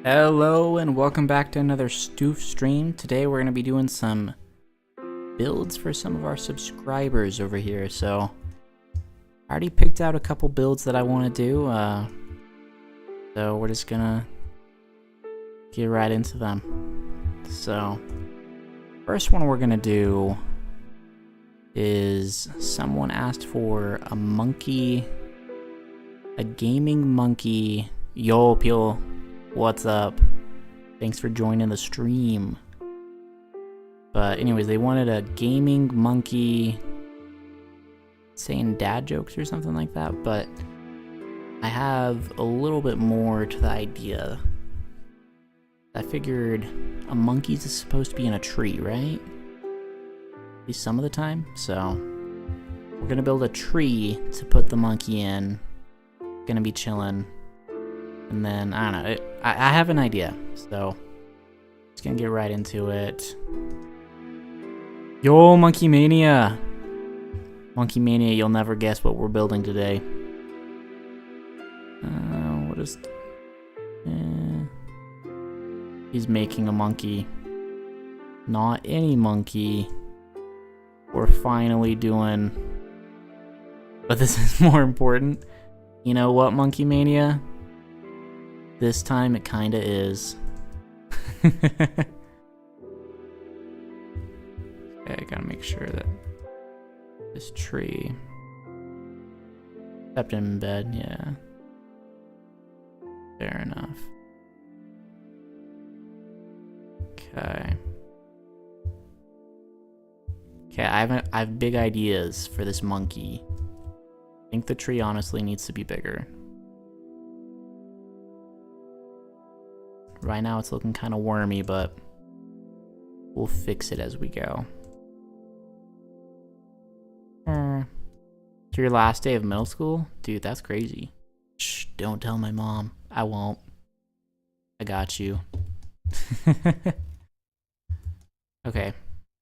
Hello and welcome back to another Stoof stream. Today we're going to be doing some builds for some of our subscribers over here. So I already picked out a couple builds that I want to do. So we're just going to get right into them. So first one we're going to do is someone asked for a monkey, a gaming monkey. Yo, Peel. What's up? Thanks for joining the stream. But anyways, they wanted a gaming monkey saying dad jokes or something like that, but I have a little bit more to the idea. I figured a monkey's supposed to be in a tree, right? At least some of the time. So we're gonna build a tree to put the monkey in. Gonna be chilling. And then, I don't know, I have an idea, so just gonna get right into it. Yo, Monkey Mania! Monkey Mania, you'll never guess what we're building today. What is... He's making a monkey. Not any monkey. We're finally doing... But this is more important. You know what, Monkey Mania? This time it kinda is. Okay, I gotta make sure that this tree kept him in bed, yeah. Fair enough. Okay. Okay, I have big ideas for this monkey. I think the tree honestly needs to be bigger. Right now it's looking kind of wormy, but we'll fix it as we go. It's your last day of middle school? Dude, that's crazy. Shh, don't tell my mom. I won't. I got you. Okay,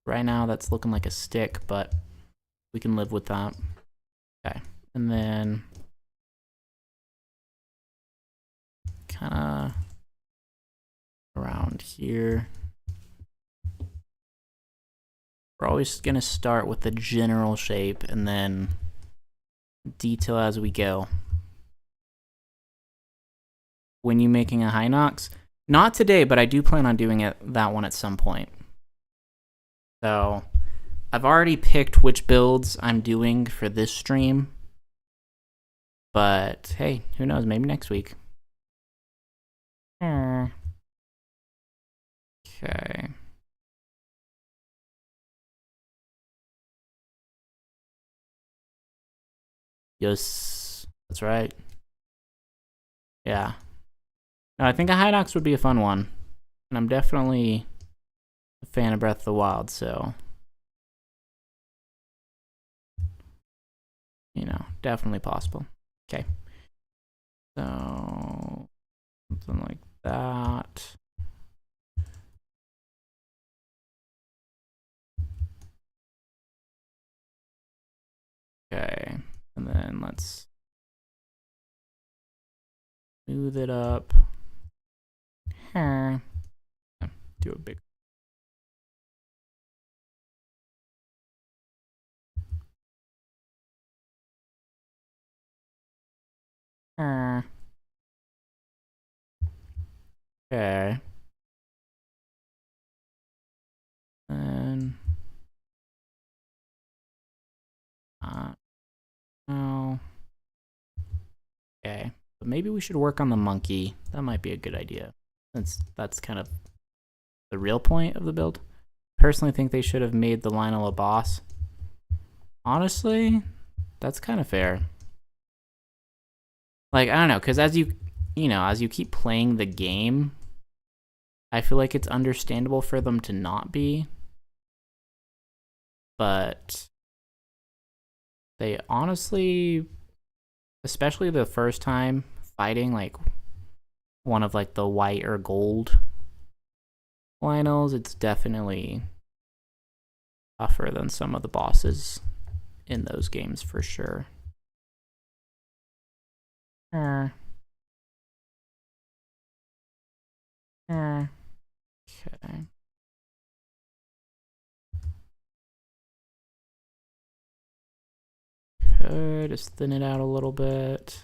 right now that's looking like a stick, but we can live with that. Okay, and then kinda around here. We're always gonna start with the general shape and then detail as we go. When you making a Hinox? Not today, but I do plan on doing that one at some point. So I've already picked which builds I'm doing for this stream. But hey, who knows, maybe next week. Okay. Yes, that's right. Yeah. No, I think a Hinox would be a fun one. And I'm definitely a fan of Breath of the Wild, so... You know, definitely possible. Okay. So... something like that. Okay, and then let's smooth it up. Do a big. Okay. And no. Okay, but maybe we should work on the monkey. That might be a good idea, since that's kind of the real point of the build. Personally think they should have made the Lionel a boss. Honestly, that's kind of fair. Like, I don't know, because as you keep playing the game, I feel like it's understandable for them to not be. But they honestly, especially the first time fighting like one of like the white or gold Lionels, it's definitely tougher than some of the bosses in those games for sure. Okay. Okay, just thin it out a little bit.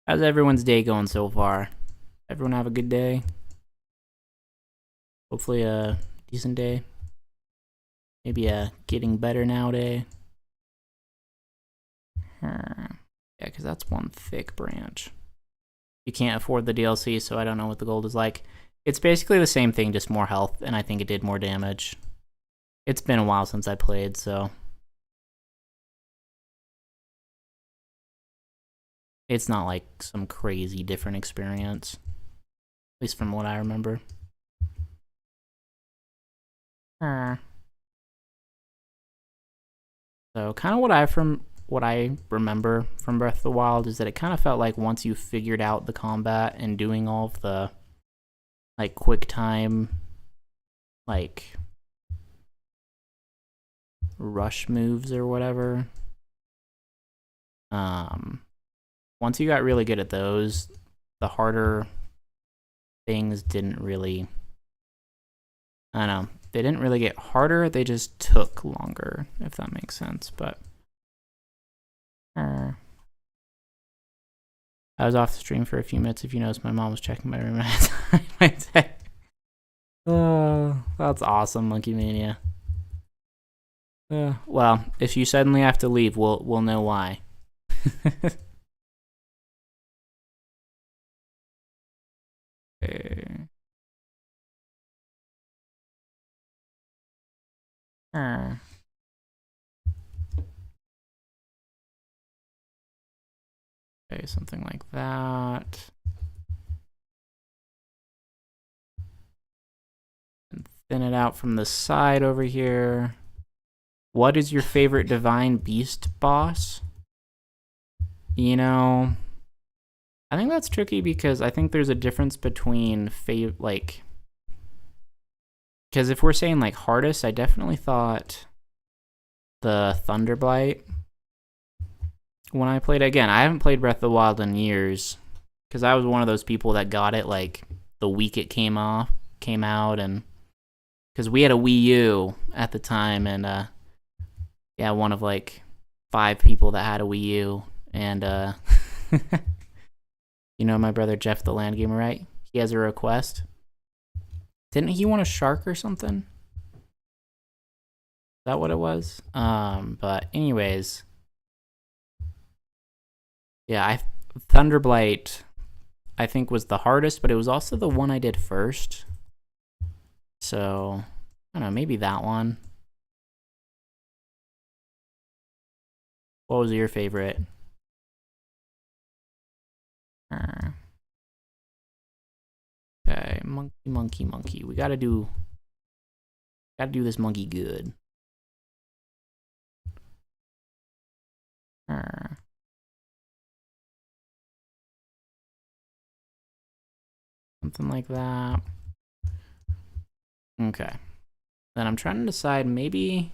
How's everyone's day going so far? Everyone have a good day? Hopefully a decent day. Maybe a getting better now day. Yeah, because that's one thick branch. You can't afford the DLC, so I don't know what the gold is like. It's basically the same thing, just more health, and I think it did more damage. It's been a while since I played, so it's not like some crazy different experience, at least from what I remember. So kind of what I remember from Breath of the Wild is that it kind of felt like once you figured out the combat and doing all of the like quick time like rush moves or whatever, once you got really good at those, the harder things didn't really, I don't know, they didn't really get harder, they just took longer, if that makes sense. But I was off the stream for a few minutes. If you noticed, my mom was checking my room at oh, that's awesome, Monkey Mania. Well, if you suddenly have to leave, we'll know why. Okay. Okay, something like that. And thin it out from the side over here. What is your favorite Divine Beast boss? You know, I think that's tricky because I think there's a difference between like, because if we're saying like hardest, I definitely thought the Thunderblight when I played. Again, I haven't played Breath of the Wild in years because I was one of those people that got it like the week it came out, and because we had a Wii U at the time, and yeah, one of like 5 people that had a Wii U, and you know my brother Jeff the Land Gamer, right? He has a request. Didn't he want a shark or something? Is that what it was? But anyways, yeah, Thunderblight I think was the hardest, but it was also the one I did first. So I don't know, maybe that one. What was your favorite? Okay, monkey. We gotta do this monkey good. Something like that. Okay. Then I'm trying to decide, maybe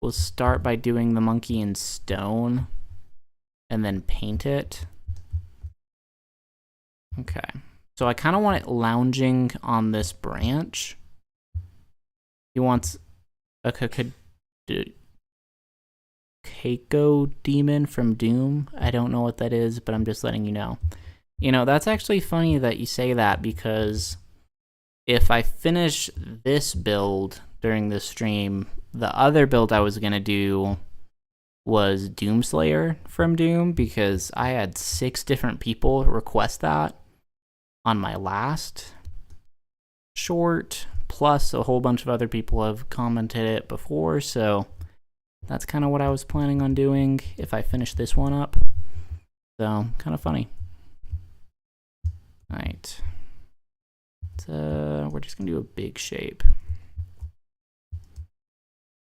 we'll start by doing the monkey in stone and then paint it. Okay. So I kind of want it lounging on this branch. He wants a Keiko demon from Doom. I don't know what that is, but I'm just letting you know. You know, that's actually funny that you say that, because if I finish this build during this stream, the other build I was going to do was Doomslayer from Doom, because I had 6 different people request that on my last short, plus a whole bunch of other people have commented it before, so that's kind of what I was planning on doing if I finish this one up. So, kind of funny. Alright. We're just going to do a big shape.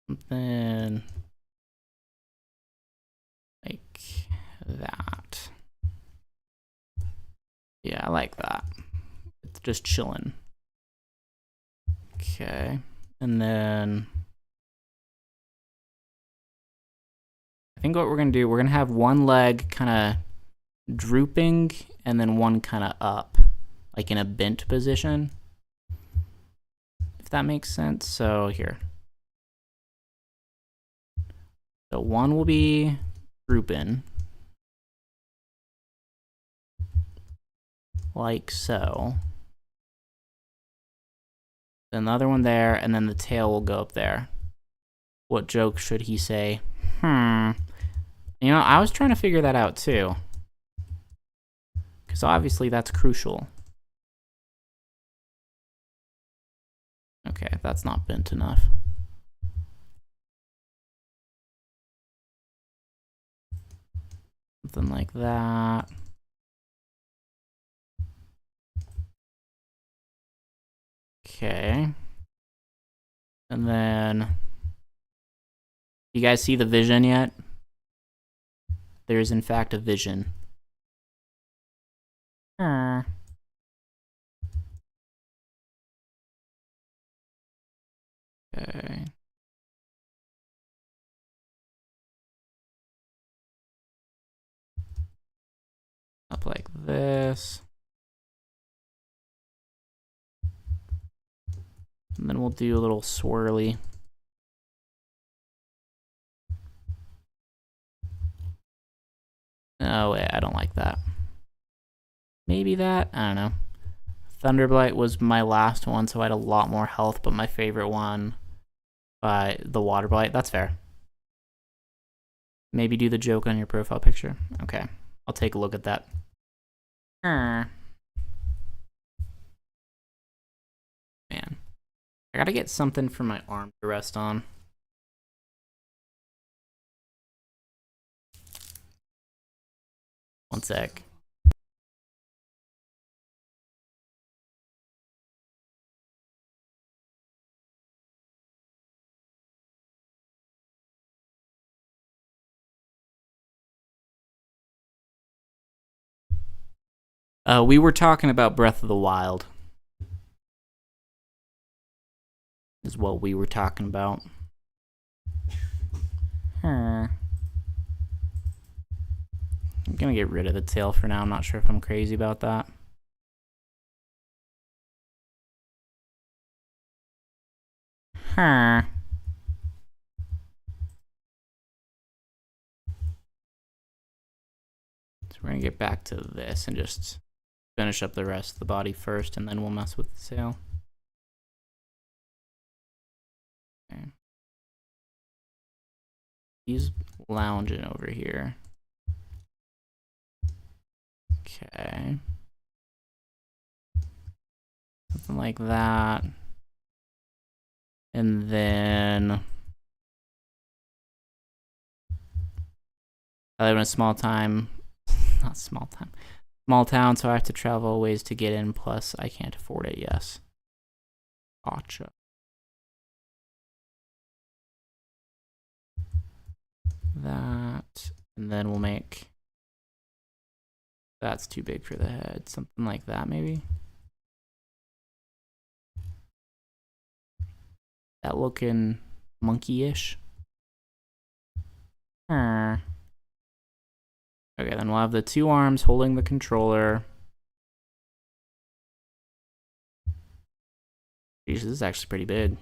Something like that. Yeah, I like that. It's just chilling. Okay. And then I think what we're gonna do, we're gonna have one leg kind of drooping and then one kind of up, like in a bent position, if that makes sense. So here. So one will be drooping, like so. Then the other one there, and then the tail will go up there. What joke should he say? You know, I was trying to figure that out too. Because obviously that's crucial. Okay, that's not bent enough. Something like that. Okay. And then, you guys see the vision yet? There is in fact a vision. Okay. Up like this. And then we'll do a little swirly. Oh wait, I don't like that. Maybe that? I don't know. Thunderblight was my last one, so I had a lot more health, but my favorite one by the Water Blight. That's fair. Maybe do the joke on your profile picture. Okay, I'll take a look at that. Man, I gotta get something for my arm to rest on. One sec. We were talking about Breath of the Wild. Is what we were talking about. I'm gonna get rid of the tail for now. I'm not sure if I'm crazy about that. So we're gonna get back to this and just finish up the rest of the body first, and then we'll mess with the tail. Okay. He's lounging over here. Okay. Something like that. And then I live in a small town, so I have to travel a ways to get in, plus I can't afford it, yes. Gotcha. That, and then we'll make, that's too big for the head, something like that maybe. That looking monkey-ish. Okay, then we'll have the two arms holding the controller. Jeez, this is actually pretty big.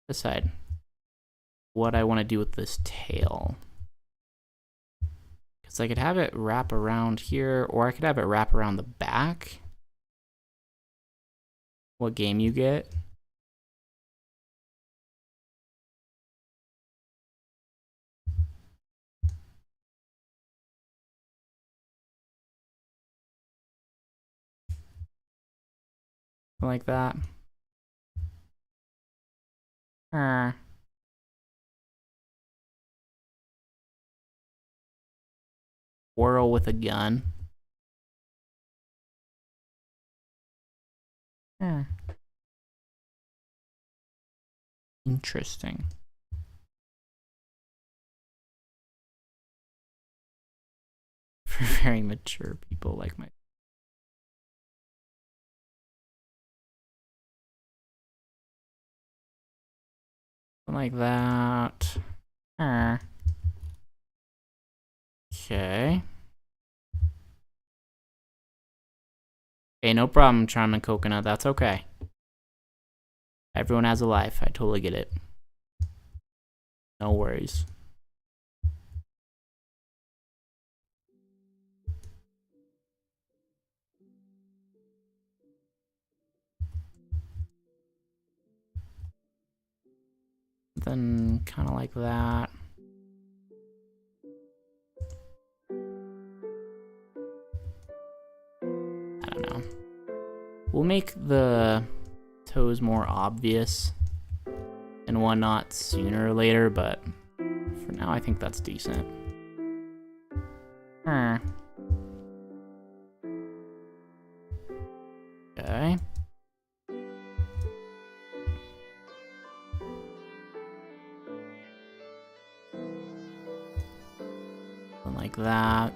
Decide what I want to do with this tail. Because I could have it wrap around here, or I could have it wrap around the back. What game you get? Like that. Whirl with a gun. Interesting. For very mature people like my Like that. Okay. Hey, no problem, Charming Coconut. That's okay. Everyone has a life. I totally get it. No worries. Then kind of like that. I don't know. We'll make the toes more obvious and whatnot sooner or later, but for now I think that's decent. Okay. Something like that.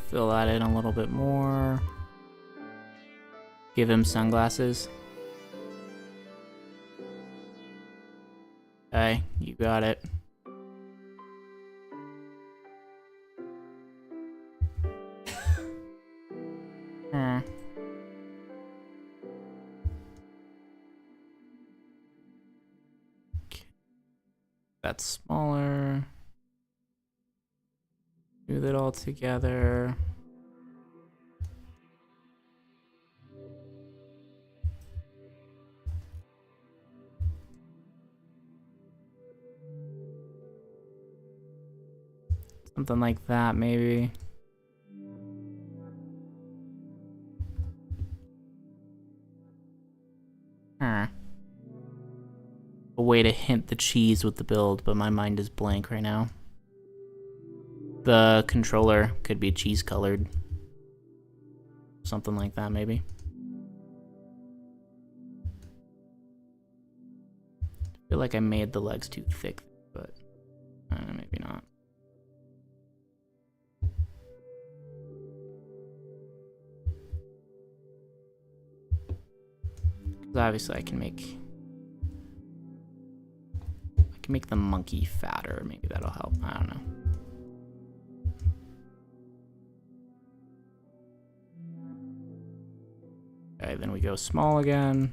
Fill that in a little bit more. Give him sunglasses. Okay, you got it. That's smaller. Do that all together. Something like that, maybe. A way to hint the cheese with the build, but my mind is blank right now. The controller could be cheese colored. Something like that, maybe. I feel like I made the legs too thick, but maybe not. Because obviously I can make the monkey fatter. Maybe that'll help. I don't know. Okay, then we go small again.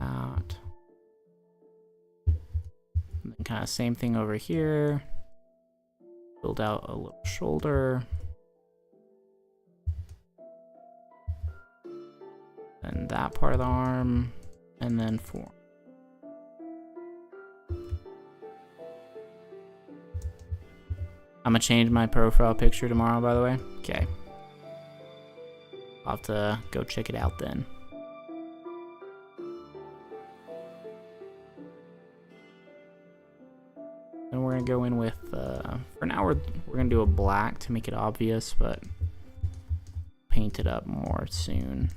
Out. And then kind of same thing over here. Build out a little shoulder. And that part of the arm. And then form. I'm gonna change my profile picture tomorrow, by the way. Okay. I'll have to go check it out then. Then we're gonna go in with, for now we're gonna do a black to make it obvious, but paint it up more soon.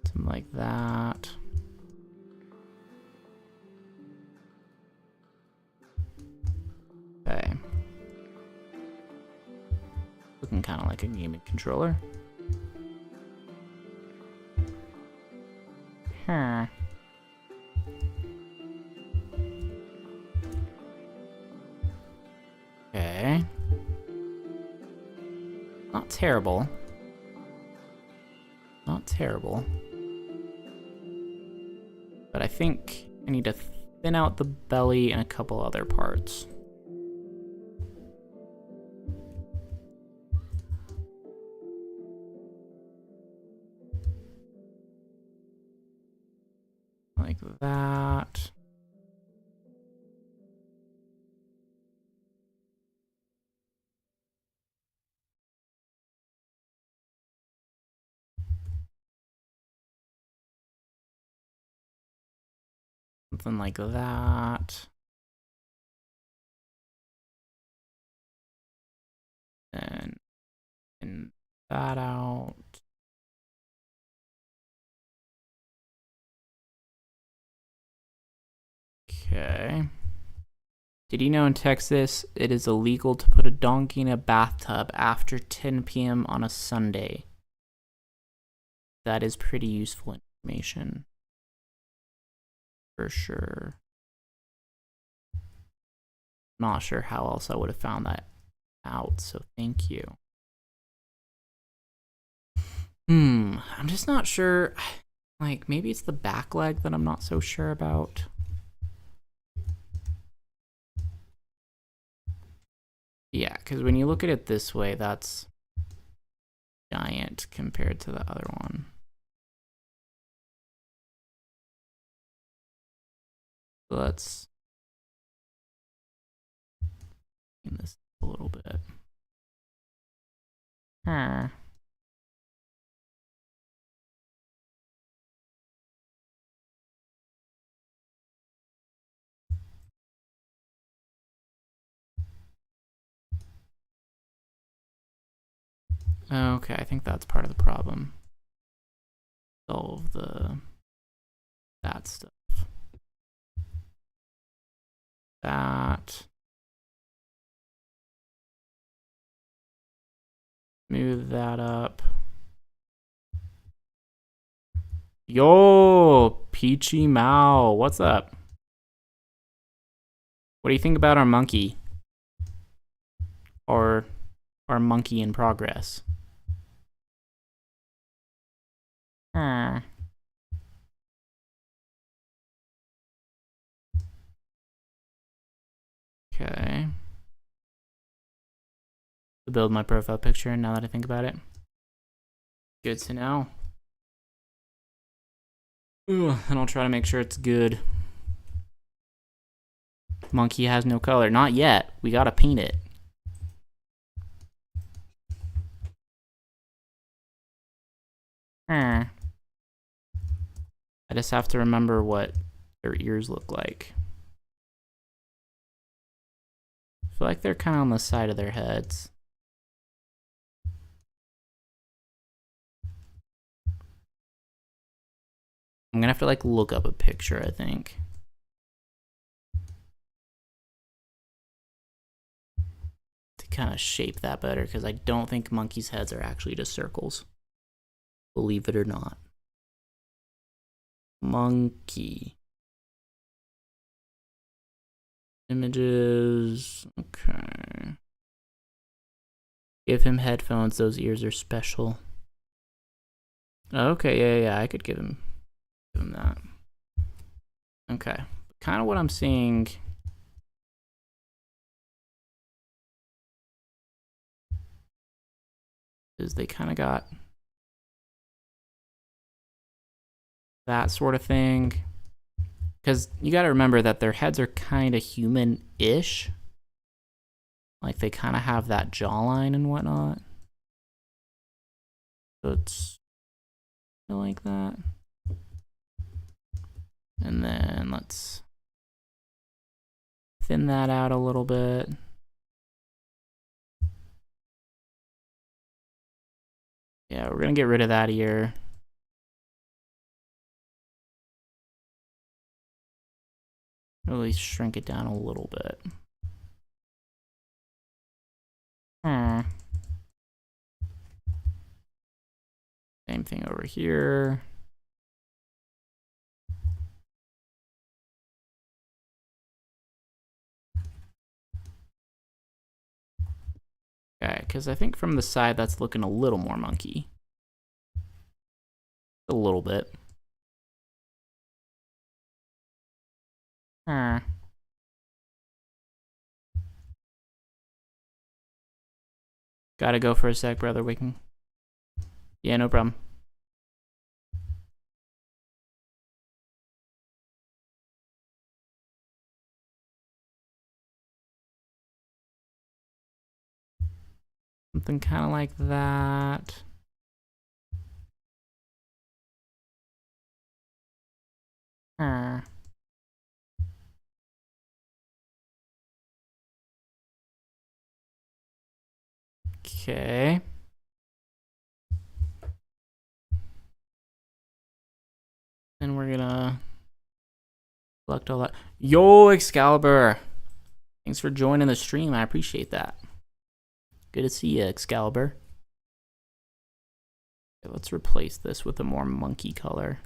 Something like that. Okay. Looking kind of like a gaming controller. Huh. Okay. Not terrible. Not terrible. But I think I need to thin out the belly and a couple other parts. Like that. Something like that. And that out. Okay. Did you know in Texas it is illegal to put a donkey in a bathtub after 10 p.m. on a Sunday? That is pretty useful information. For sure. Not sure how else I would have found that out, so thank you. I'm just not sure. Like, maybe it's the back leg that I'm not so sure about. Yeah, because when you look at it this way, that's giant compared to the other one. So let's clean this a little bit. Okay, I think that's part of the problem. Solve that stuff. That. Move that up. Yo, Peachy Mao, what's up? What do you think about our monkey? Or our monkey in progress? Okay. To build my profile picture now that I think about it. Good to know. And I'll try to make sure it's good. Monkey has no color. Not yet. We gotta paint it. I just have to remember what their ears look like. I feel like they're kind of on the side of their heads. I'm gonna have to like look up a picture, I think. To kind of shape that better, because I don't think monkeys' heads are actually just circles. Believe it or not. Monkey. Images. Okay. Give him headphones. Those ears are special. Okay, yeah. I could give him that. Okay. Kind of what I'm seeing is they kind of got that sort of thing. Because you got to remember that their heads are kind of human-ish. Like, they kind of have that jawline and whatnot. So it's like that. And then let's thin that out a little bit. Yeah, we're going to get rid of that ear. Really shrink it down a little bit. Same thing over here. Okay, because I think from the side that's looking a little more monkey. A little bit. Gotta go for a sec, brother. We can. Yeah, no problem. Something kind of like that. Okay. Then we're gonna Collect all that. Yo, Excalibur! Thanks for joining the stream. I appreciate that. Good to see you, Excalibur. Okay, let's replace this with a more monkey color.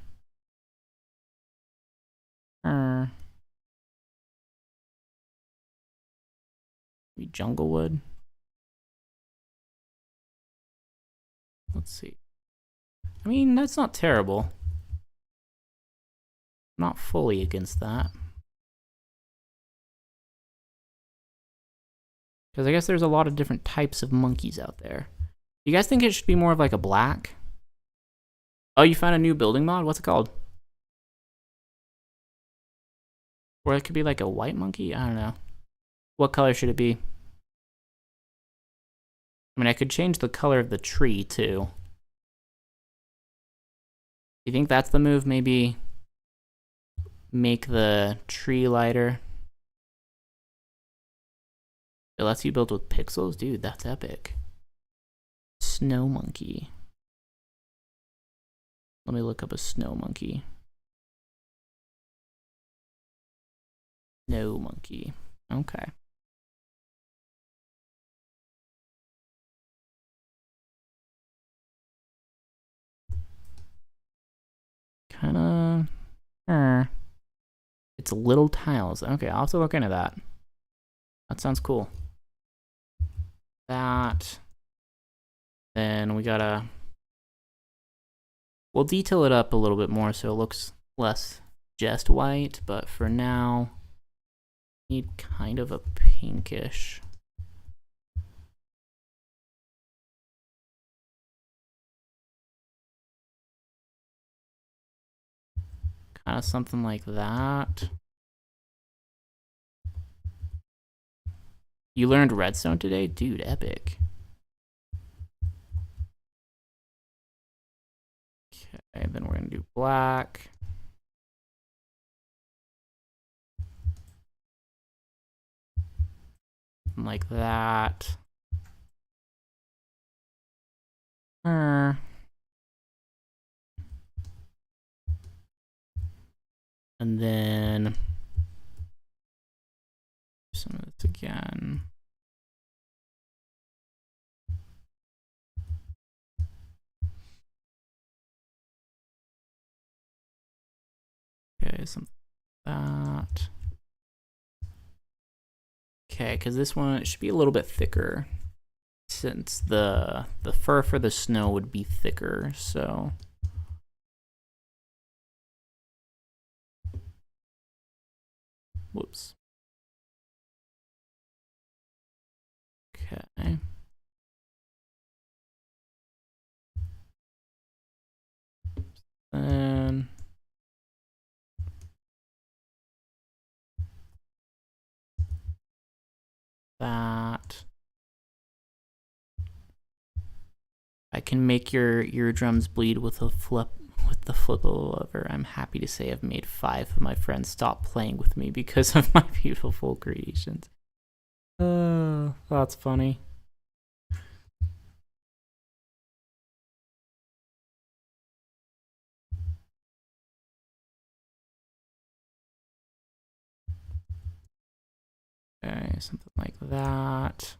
Maybe Junglewood. Let's see. I mean, that's not terrible. Not fully against that. Because I guess there's a lot of different types of monkeys out there. You guys think it should be more of like a black? Oh, you found a new building mod? What's it called? Or it could be like a white monkey? I don't know. What color should it be? I mean, I could change the color of the tree too. You think that's the move? Maybe make the tree lighter. It lets you build with pixels? Dude, that's epic. Snow monkey. Let me look up a snow monkey. Snow monkey. Okay. Kinda... It's little tiles. Okay, I'll have to look into that. That sounds cool. That. Then we gotta... We'll detail it up a little bit more so it looks less just white, but for now, need kind of a pinkish. Kind of something like that. You learned redstone today? Dude, epic. Okay, then we're gonna do black. Like that. And then some of this again. Okay, something like that. Okay, because this one, it should be a little bit thicker since the fur for the snow would be thicker, so. Whoops. Okay. Then that. I can make your eardrums bleed with the flipple lever. I'm happy to say I've made 5 of my friends stop playing with me because of my beautiful creations. That's funny. Okay, something like that.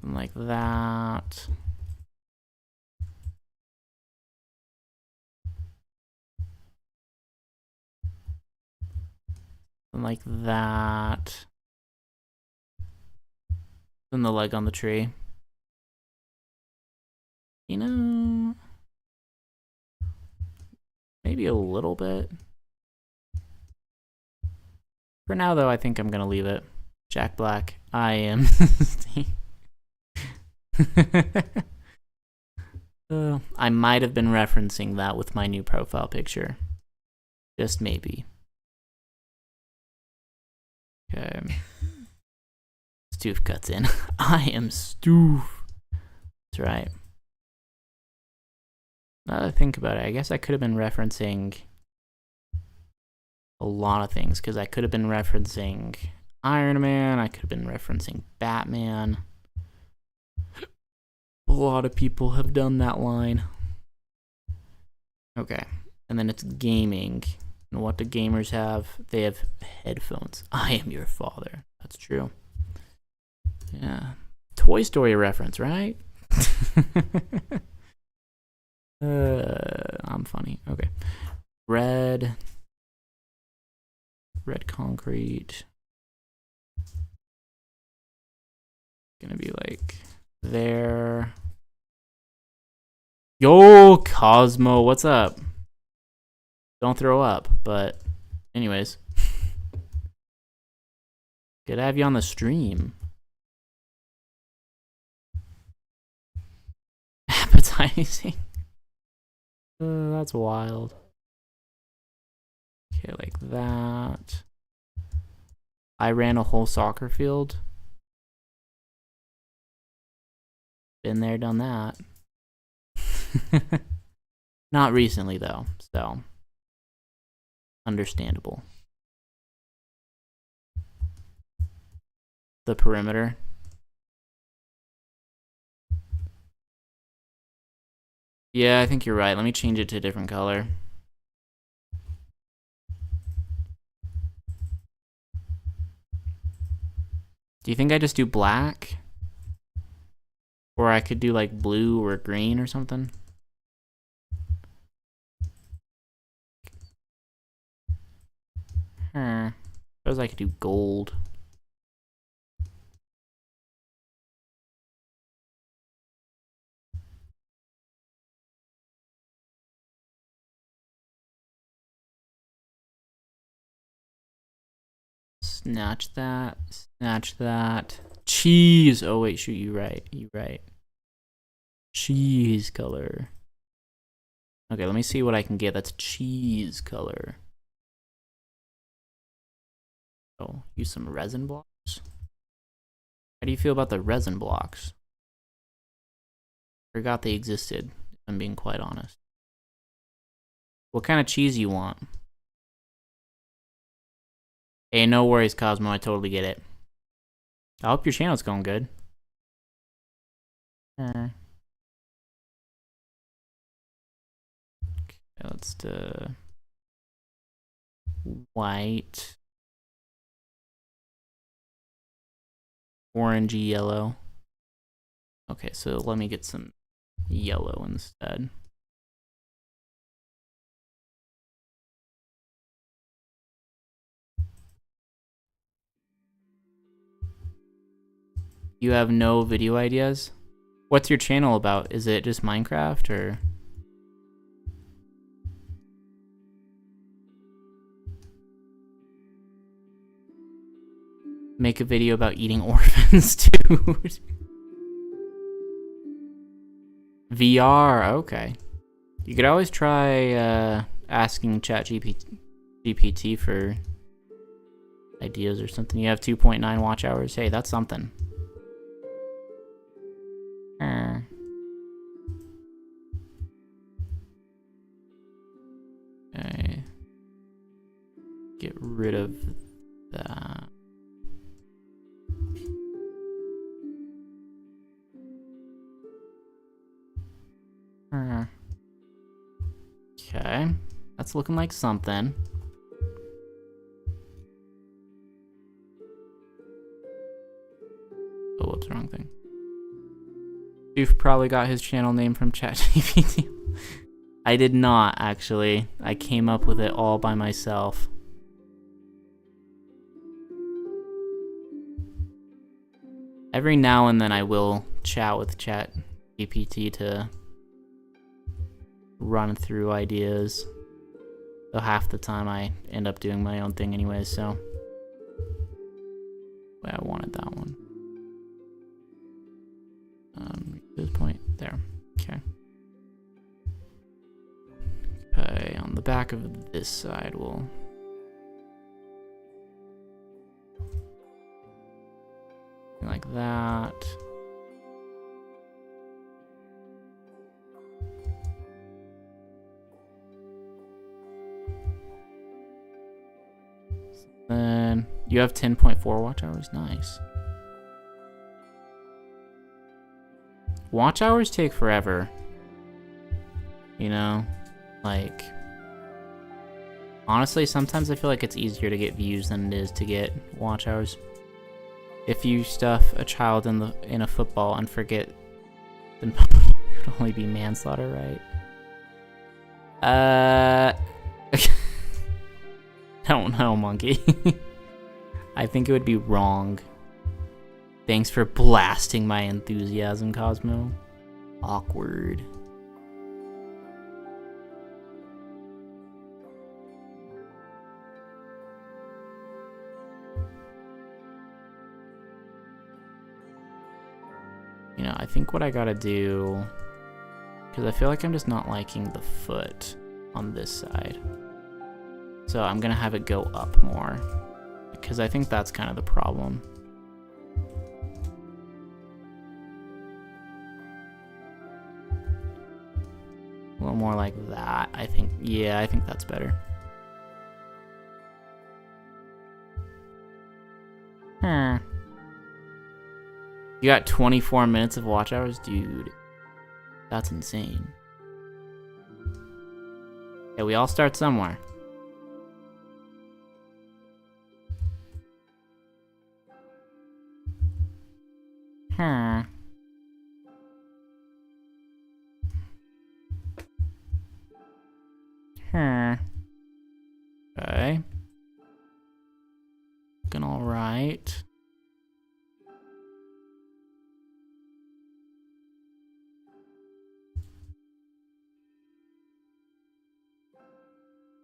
Something like that. Something like that. Then the leg on the tree. You know, maybe a little bit. For now, though, I think I'm gonna leave it. Jack Black, I am. I might have been referencing that with my new profile picture. Just maybe. Okay. Stoof cuts in. I am Stoof. That's right. Now that I think about it, I guess I could have been referencing a lot of things, because I could have been referencing Iron Man, I could have been referencing Batman. lot of people have done that line. Okay, and then it's gaming. And what do gamers have? They have headphones. I am your father. That's true. Yeah. Toy Story reference, right? I'm funny. Okay. Red concrete. Gonna be like there. Yo, Cosmo, what's up? Don't throw up, but anyways. Good to have you on the stream. Appetizing. That's wild. Okay, like that. I ran a whole soccer field. Been there, done that. Not recently, though, so understandable. The perimeter. Yeah, I think you're right. Let me change it to a different color. Do you think I just do black? Or I could do like blue or green or something? Suppose I could do gold. Snatch that. Snatch that. Cheese. Oh wait, shoot, you right. You right. Cheese color. Okay, let me see what I can get that's cheese color. Oh, use some resin blocks. How do you feel about the resin blocks? Forgot they existed, if I'm being quite honest. What kind of cheese you want? Hey, no worries, Cosmo. I totally get it. I hope your channel's going good. Okay, let's do white, orangey yellow. Okay, so let me get some yellow instead. You have no video ideas? What's your channel about? Is it just Minecraft or? Make a video about eating orphans, dude. VR, okay. You could always try asking ChatGPT for ideas or something. You have 2.9 watch hours. Hey, that's something. Okay. Get rid of that. Okay, that's looking like something. Oh, what's the wrong thing? You've probably got his channel name from ChatGPT. I did not, actually. I came up with it all by myself. Every now and then I will chat with ChatGPT to run through ideas. Though half the time I end up doing my own thing anyways, so. I wanted that one. This point, there, okay. Okay, on the back of this side we'll like that. Then you have 10.4 watch hours, nice. Watch hours take forever. You know? Like, honestly, sometimes I feel like it's easier to get views than it is to get watch hours. If you stuff a child in a football and forget, then it would only be manslaughter, right? Don't know, monkey. I think it would be wrong. Thanks for blasting my enthusiasm, Cosmo. Awkward. You know, I think what I gotta do, because I feel like I'm just not liking the foot on this side. So I'm gonna have it go up more, because I think that's kind of the problem. A little more like that, I think. Yeah, I think that's better. You got 24 minutes of watch hours? Dude, that's insane. Yeah, we all start somewhere. Okay. Looking all right.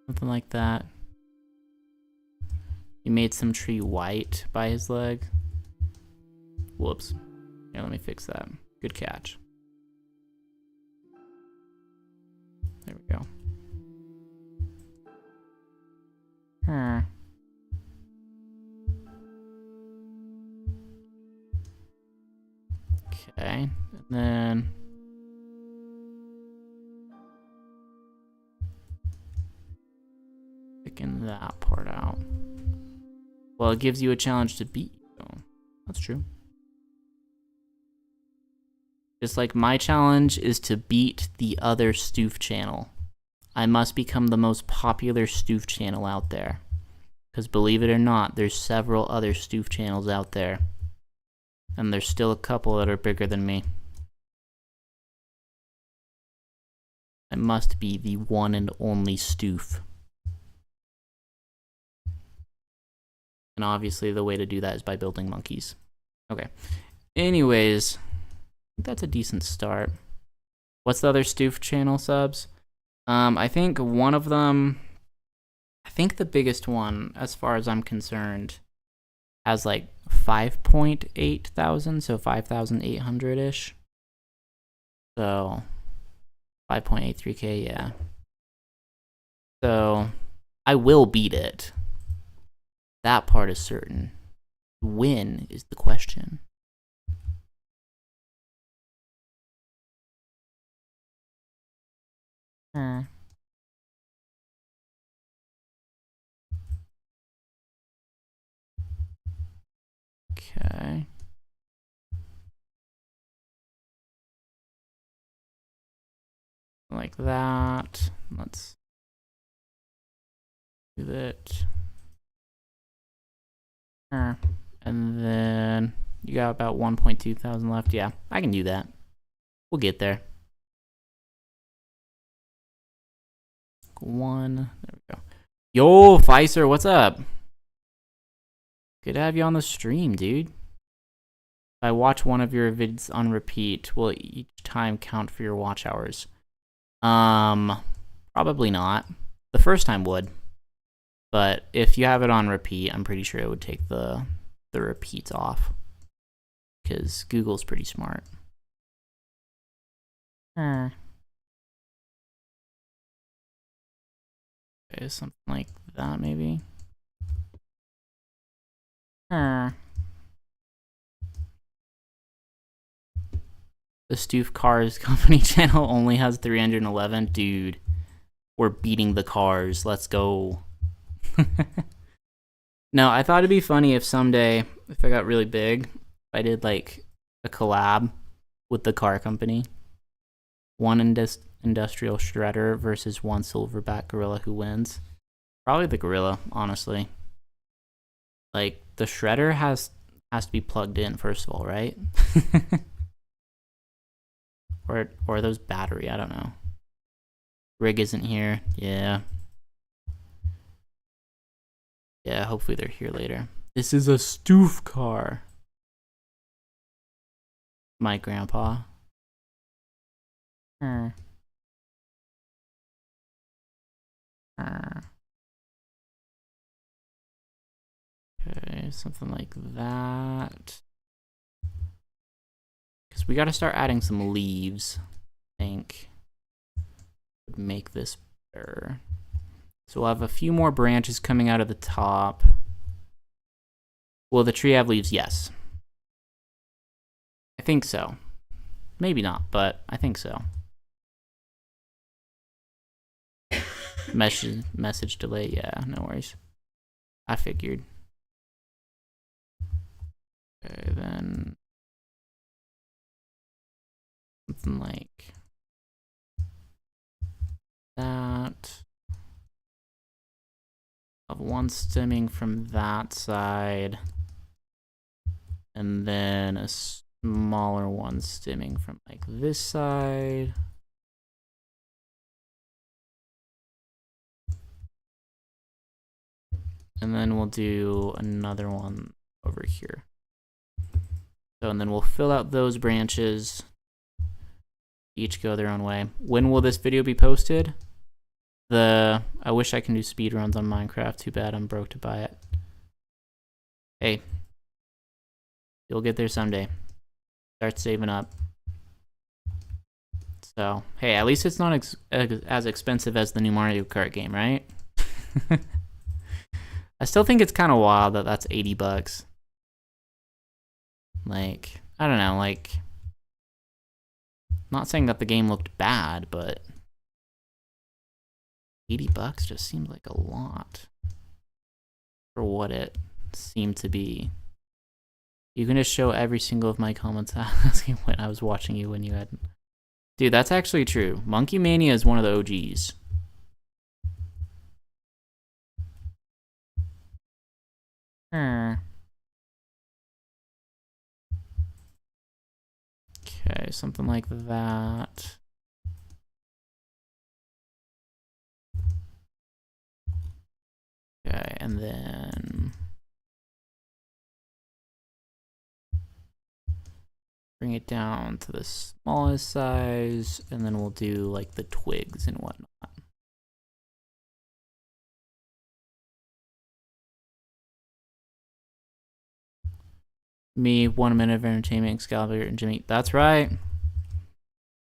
Something like that. He made some tree white by his leg. Whoops. Here, let me fix that. Good catch. There we go. Okay, and then picking that part out. Well, it gives you a challenge to beat, so that's true. Just like my challenge is to beat the other Stoof channel. I must become the most popular Stoof channel out there. Because believe it or not, there's several other Stoof channels out there. And there's still a couple that are bigger than me. I must be the one and only Stoof. And obviously the way to do that is by building monkeys. Okay. Anyways, I think that's a decent start. What's the other Stoof channel subs? I think one of them, I think the biggest one, as far as I'm concerned, has like 5.8 thousand, so 5,800-ish. So 5.83k, yeah. So I will beat it. That part is certain. When is the question? Okay. Like that. Let's do that. And then you got about 1.2 thousand left. Yeah, I can do that. We'll get there. One. There we go. Yo, Pfizer, what's up? Good to have you on the stream, dude. If I watch one of your vids on repeat, will each time count for your watch hours? Probably not. The first time would. But if you have it on repeat, I'm pretty sure it would take the repeats off. Because Google's pretty smart. Okay, something like that, maybe. The Stoof Cars Company channel only has 311. Dude, we're beating the cars. Let's go. No, I thought it'd be funny if someday, if I got really big, I did like a collab with the car company. One industrial shredder versus one silverback gorilla, who wins? Probably the gorilla, honestly. Like, the shredder has to be plugged in, first of all, right? or those battery, I don't know. Rig isn't here. Yeah. Yeah, hopefully they're here later. This is a stoof car. My grandpa. Okay, something like that. Because we got to start adding some leaves, I think. Would make this better. So we'll have a few more branches coming out of the top. Will the tree have leaves? Yes. I think so. Maybe not, but I think so. Message delay, yeah, no worries. I figured. Okay, then something like that. Of one stemming from that side, and then a smaller one stemming from like this side. And then we'll do another one over here. So, and then we'll fill out those branches. Each go their own way. When will this video be posted? I wish I can do speedruns on Minecraft. Too bad I'm broke to buy it. Hey, you'll get there someday. Start saving up. So, hey, at least it's not as expensive as the new Mario Kart game, right? I still think it's kind of wild that that's $80. Like, I don't know, like, not saying that the game looked bad, but $80 just seemed like a lot for what it seemed to be. You can just show every single of my comments asking when I was watching you when you had... Dude, that's actually true. Monkey Mania is one of the OGs. Okay, something like that. Okay, and then bring it down to the smallest size, and then we'll do like the twigs and whatnot. Me, 1 minute of entertainment, Excalibur, and Jimmy. That's right.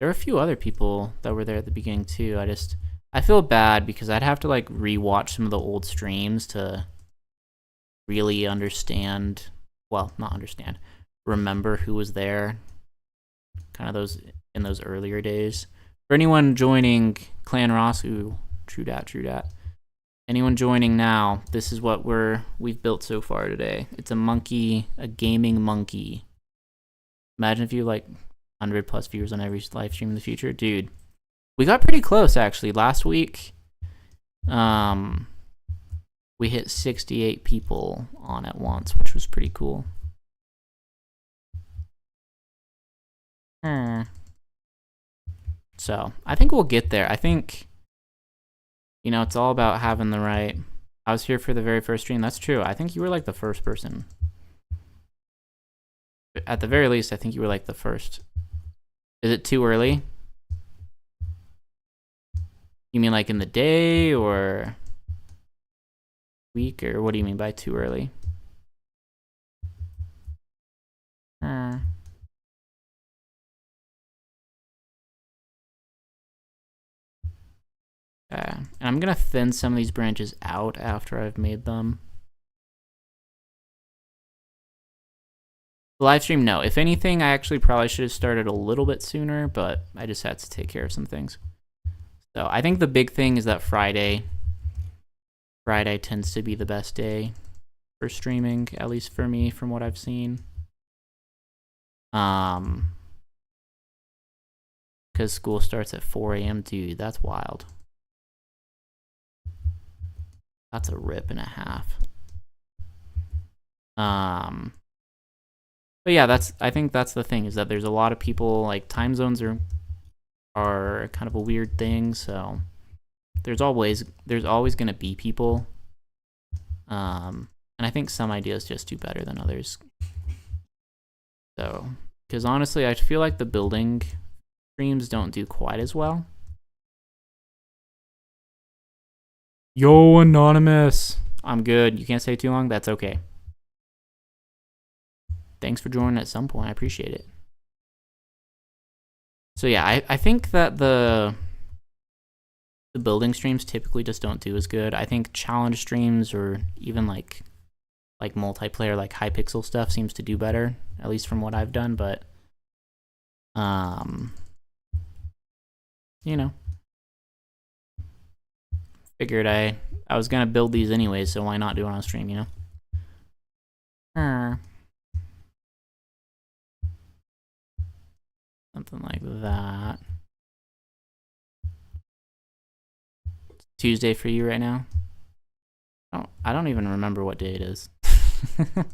There are a few other people that were there at the beginning too. I feel bad because I'd have to like rewatch some of the old streams to really understand, well, not understand, remember who was there. Kind of those in those earlier days. For anyone joining Clan Ross, ooh, true dat. Anyone joining now, this is what we've built so far today. It's a monkey, a gaming monkey. Imagine if you like 100+ viewers on every live stream in the future. Dude, we got pretty close actually. Last week, we hit 68 people on at once, which was pretty cool. So, I think we'll get there. I think, you know, it's all about having the right... I was here for the very first stream. That's true. I think you were like the first person. At the very least, I think you were like the first. Is it too early? You mean like in the day or week, or what do you mean by too early? And I'm gonna thin some of these branches out after I've made them. The live stream, no. If anything, I actually probably should have started a little bit sooner, but I just had to take care of some things. So I think the big thing is that Friday tends to be the best day for streaming, at least for me, from what I've seen. because school starts at 4 a.m. Dude, that's wild. That's a rip and a half. But yeah, I think that's the thing, is that there's a lot of people, like, time zones are kind of a weird thing, so there's always going to be people. And I think some ideas just do better than others. So, because honestly, I feel like the building streams don't do quite as well. Yo, Anonymous. I'm good. You can't stay too long? That's okay. Thanks for joining at some point. I appreciate it. So yeah, I think that the building streams typically just don't do as good. I think challenge streams or even like multiplayer, like Hypixel stuff seems to do better, at least from what I've done, but you know, figured I was gonna build these anyways, so why not do it on stream, you know? Something like that. Tuesday for you right now? I don't even remember what day it is. If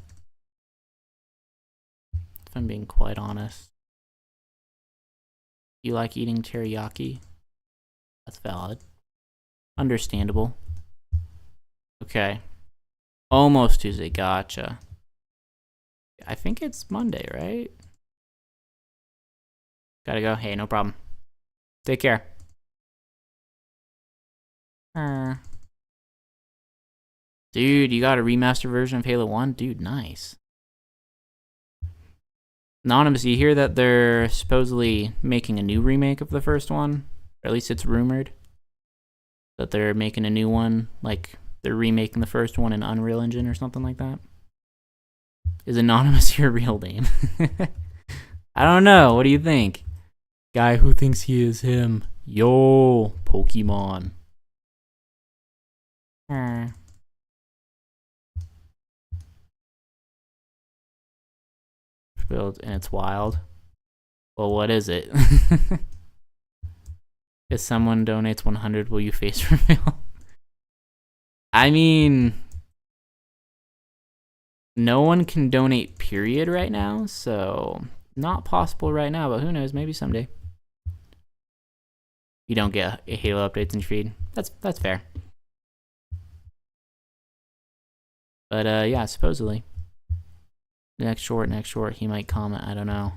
I'm being quite honest. You like eating teriyaki? That's valid. Understandable. Okay. Almost Tuesday. Gotcha. I think it's Monday, right? Gotta go. Hey, no problem. Take care. Dude, you got a remastered version of Halo 1? Dude, nice. Anonymous, you hear that they're supposedly making a new remake of the first one? Or at least it's rumored that they're making a new one, like they're remaking the first one in Unreal Engine or something like that. Is Anonymous your real name? I don't know. What do you think? Guy who thinks he is him. Yo, Pokemon. Build and it's wild. Well, what is it? If someone donates 100, will you face reveal? I mean, no one can donate period right now, so not possible right now, but who knows, maybe someday. You don't get Halo updates in your feed. That's fair. But yeah, supposedly. Next short, he might comment, I don't know.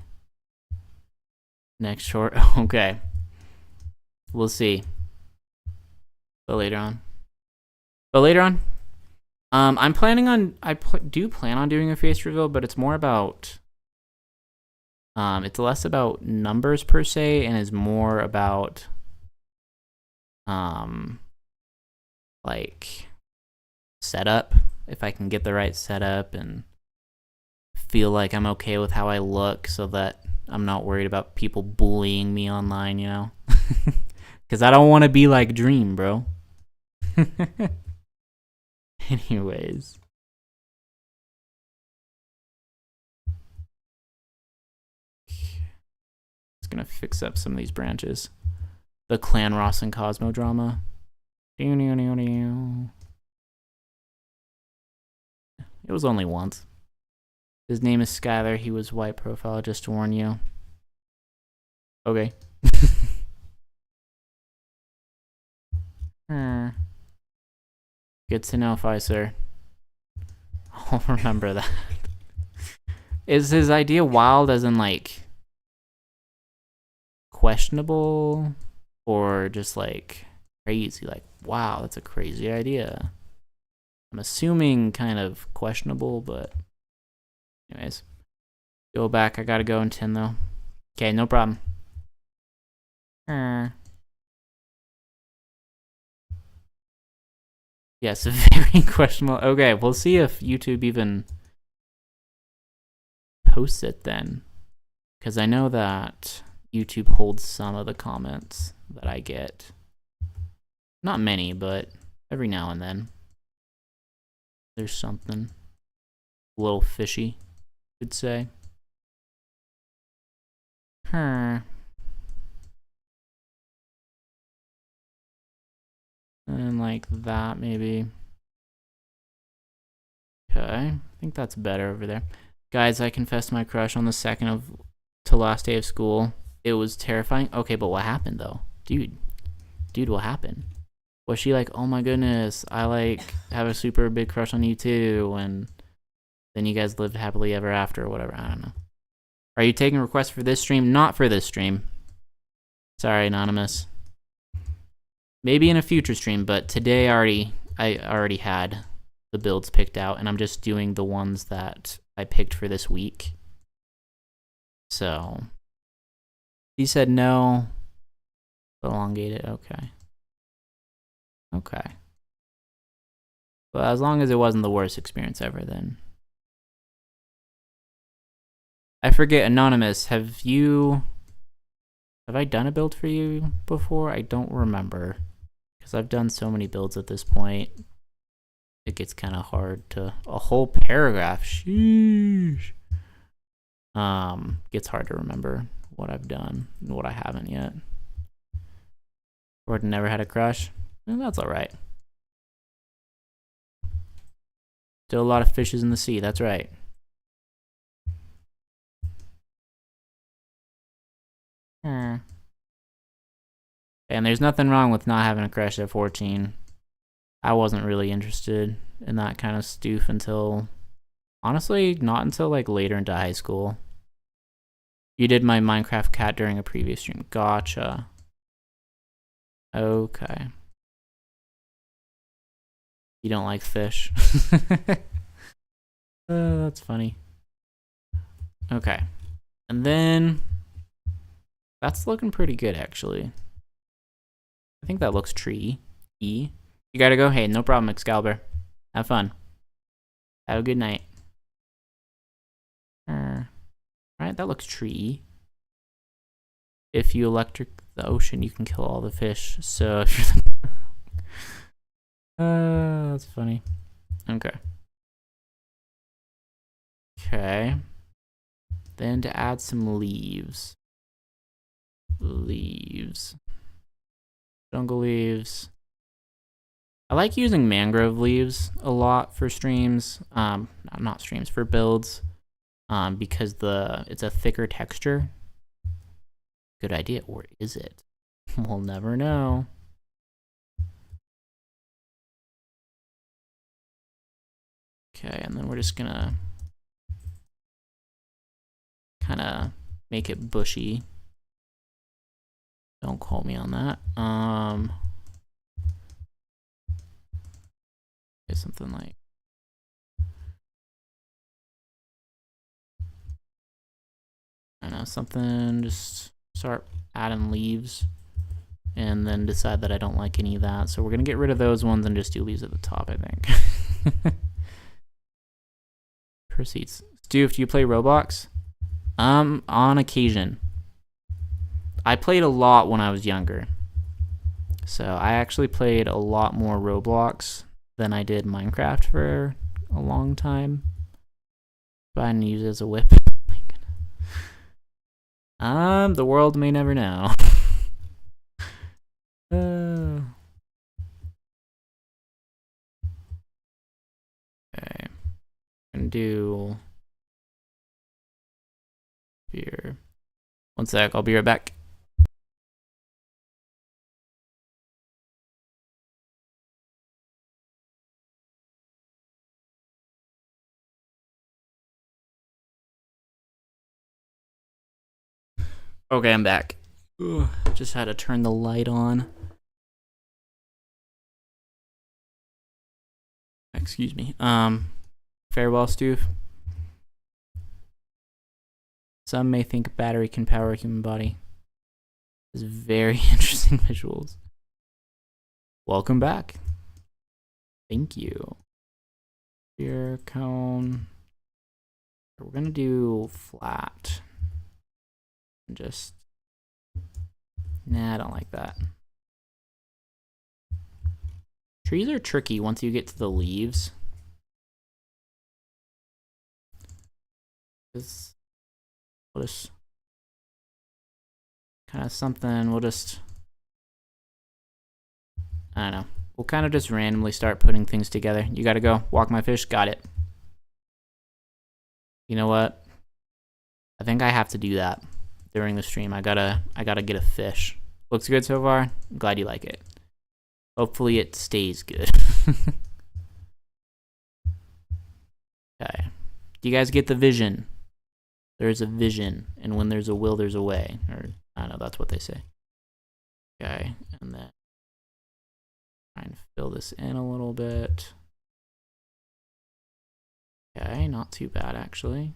Next short, okay. We'll see. But later on. I'm planning on, do plan on doing a face reveal, but it's more about, it's less about numbers per se, and is more about, like, setup. If I can get the right setup and feel like I'm okay with how I look, so that I'm not worried about people bullying me online, you know? Because I don't want to be like Dream, bro. Anyways. Just gonna fix up some of these branches. The Clan Ross and Cosmo drama. It was only once. His name is Skylar. He was white profile, just to warn you. Okay. Good to know, Pfizer. I'll remember that. Is his idea wild as in, like, questionable? Or just, like, crazy? Like, wow, that's a crazy idea. I'm assuming kind of questionable, but anyways. Go back. I gotta go in 10, though. Okay, no problem. Yes, very questionable. Okay, we'll see if YouTube even posts it then. Because I know that YouTube holds some of the comments that I get. Not many, but every now and then. There's something a little fishy, I'd say. Something like that, maybe. Okay, I think that's better over there. Guys, I confessed my crush on the second to last day of school. It was terrifying. Okay, but what happened though? Dude, what happened? Was she like, oh my goodness, I like have a super big crush on you too, and then you guys lived happily ever after or whatever? I don't know. Are you taking requests for this stream? Not for this stream. Sorry, Anonymous. Maybe in a future stream, but today I already had the builds picked out, and I'm just doing the ones that I picked for this week. So he said no. Elongate it. Okay. Okay. But as long as it wasn't the worst experience ever, then. I forget, Anonymous, have I done a build for you before? I don't remember. Because I've done so many builds at this point. It gets kind of hard to... A whole paragraph. Sheesh. Gets hard to remember what I've done and what I haven't yet. Or never had a crush. And that's alright. Still a lot of fishes in the sea, that's right. And there's nothing wrong with not having a crush at 14. I wasn't really interested in that kind of stoof until... Honestly, not until like later into high school. You did my Minecraft cat during a previous stream. Gotcha. Okay. You don't like fish. That's funny. Okay. And then... That's looking pretty good, actually. I think that looks tree-y. You gotta go? Hey, no problem, Excalibur. Have fun. Have a good night. Alright, that looks tree-y. If you electric the ocean, you can kill all the fish. So if you're the... that's funny. Okay. Okay. Then to add some leaves. Jungle leaves. I like using mangrove leaves a lot for streams. Not streams, for builds. Because it's a thicker texture. Good idea, or is it? We'll never know. Okay, and then we're just gonna kind of make it bushy. Don't call me on that. Something like... I don't know, something, just start adding leaves and then decide that I don't like any of that. So we're gonna get rid of those ones and just do leaves at the top, I think. Proceeds. Stoof, do you play Roblox? On occasion. I played a lot when I was younger. So I actually played a lot more Roblox than I did Minecraft for a long time. But I didn't use it as a whip. The world may never know. Okay. I'm gonna do here. One sec, I'll be right back. Okay, I'm back. Ugh, just had to turn the light on. Excuse me. Farewell, Stoof. Some may think battery can power a human body. It's very interesting visuals. Welcome back. Thank you. Beer cone. We're gonna do flat. Just... Nah, I don't like that. Trees are tricky once you get to the leaves. We'll just... kind of something, we'll just... I don't know. We'll kind of just randomly start putting things together. You gotta go. Walk my fish. Got it. You know what? I think I have to do that during the stream. I gotta get a fish. Looks good so far. I'm glad you like it. Hopefully it stays good. Okay. Do you guys get the vision? There's a vision, and when there's a will, there's a way. Or, I don't know, that's what they say. Okay, and then try and fill this in a little bit. Okay, not too bad, actually.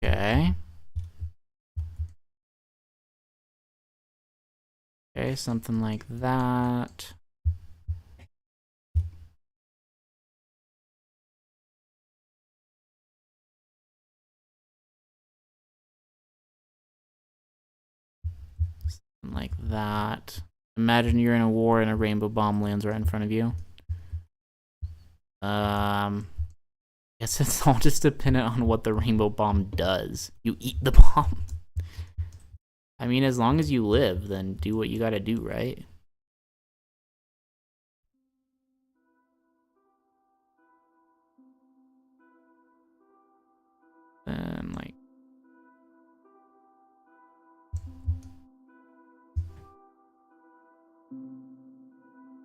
Okay. Okay, something like that. Like that. Imagine you're in a war and a rainbow bomb lands right in front of you. Guess it's all just dependent on what the rainbow bomb does. You eat the bomb. I mean, as long as you live, then do what you gotta do, right? And like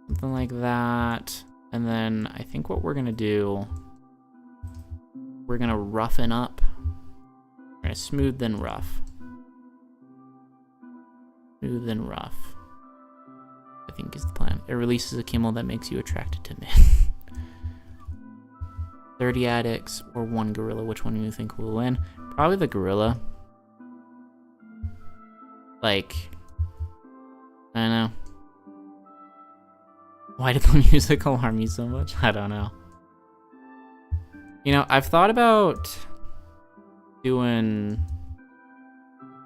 something like that. And then I think what we're gonna do, we're gonna roughen up. We're gonna smooth then rough. Smooth then rough, I think is the plan. It releases a Kimmel that makes you attracted to men. 30 addicts or 1 gorilla. Which one do you think will win? Probably the gorilla. Like, I don't know. Why did the music alarm you so much? I don't know. You know, I've thought about doing,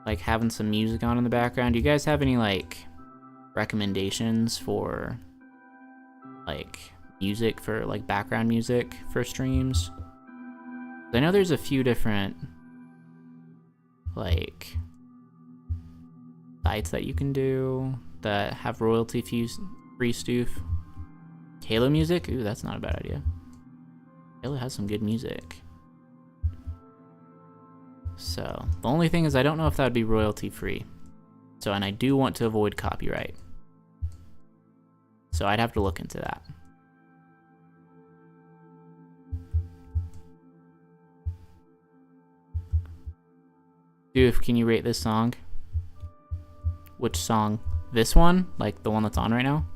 like, having some music on in the background. Do you guys have any, like, recommendations for, like, music for, like, background music for streams? I know there's a few different, like, sites that you can do that have royalty-free stuff. Halo music? Ooh, that's not a bad idea. Halo has some good music. So, the only thing is I don't know if that would be royalty-free. So, and I do want to avoid copyright. So, I'd have to look into that. Doof, can you rate this song? Which song? This one? Like the one that's on right now?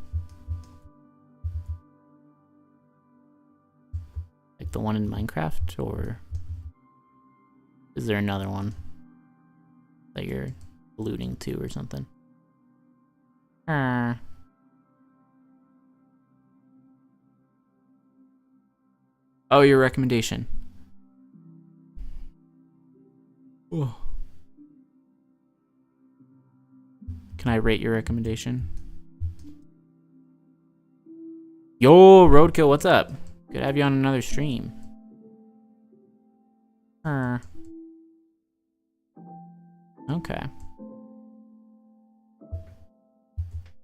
Like the one in Minecraft? Or is there another one that you're alluding to or something? Oh, your recommendation. Oh. Can I rate your recommendation? Yo, Roadkill, what's up? Good to have you on another stream. Okay.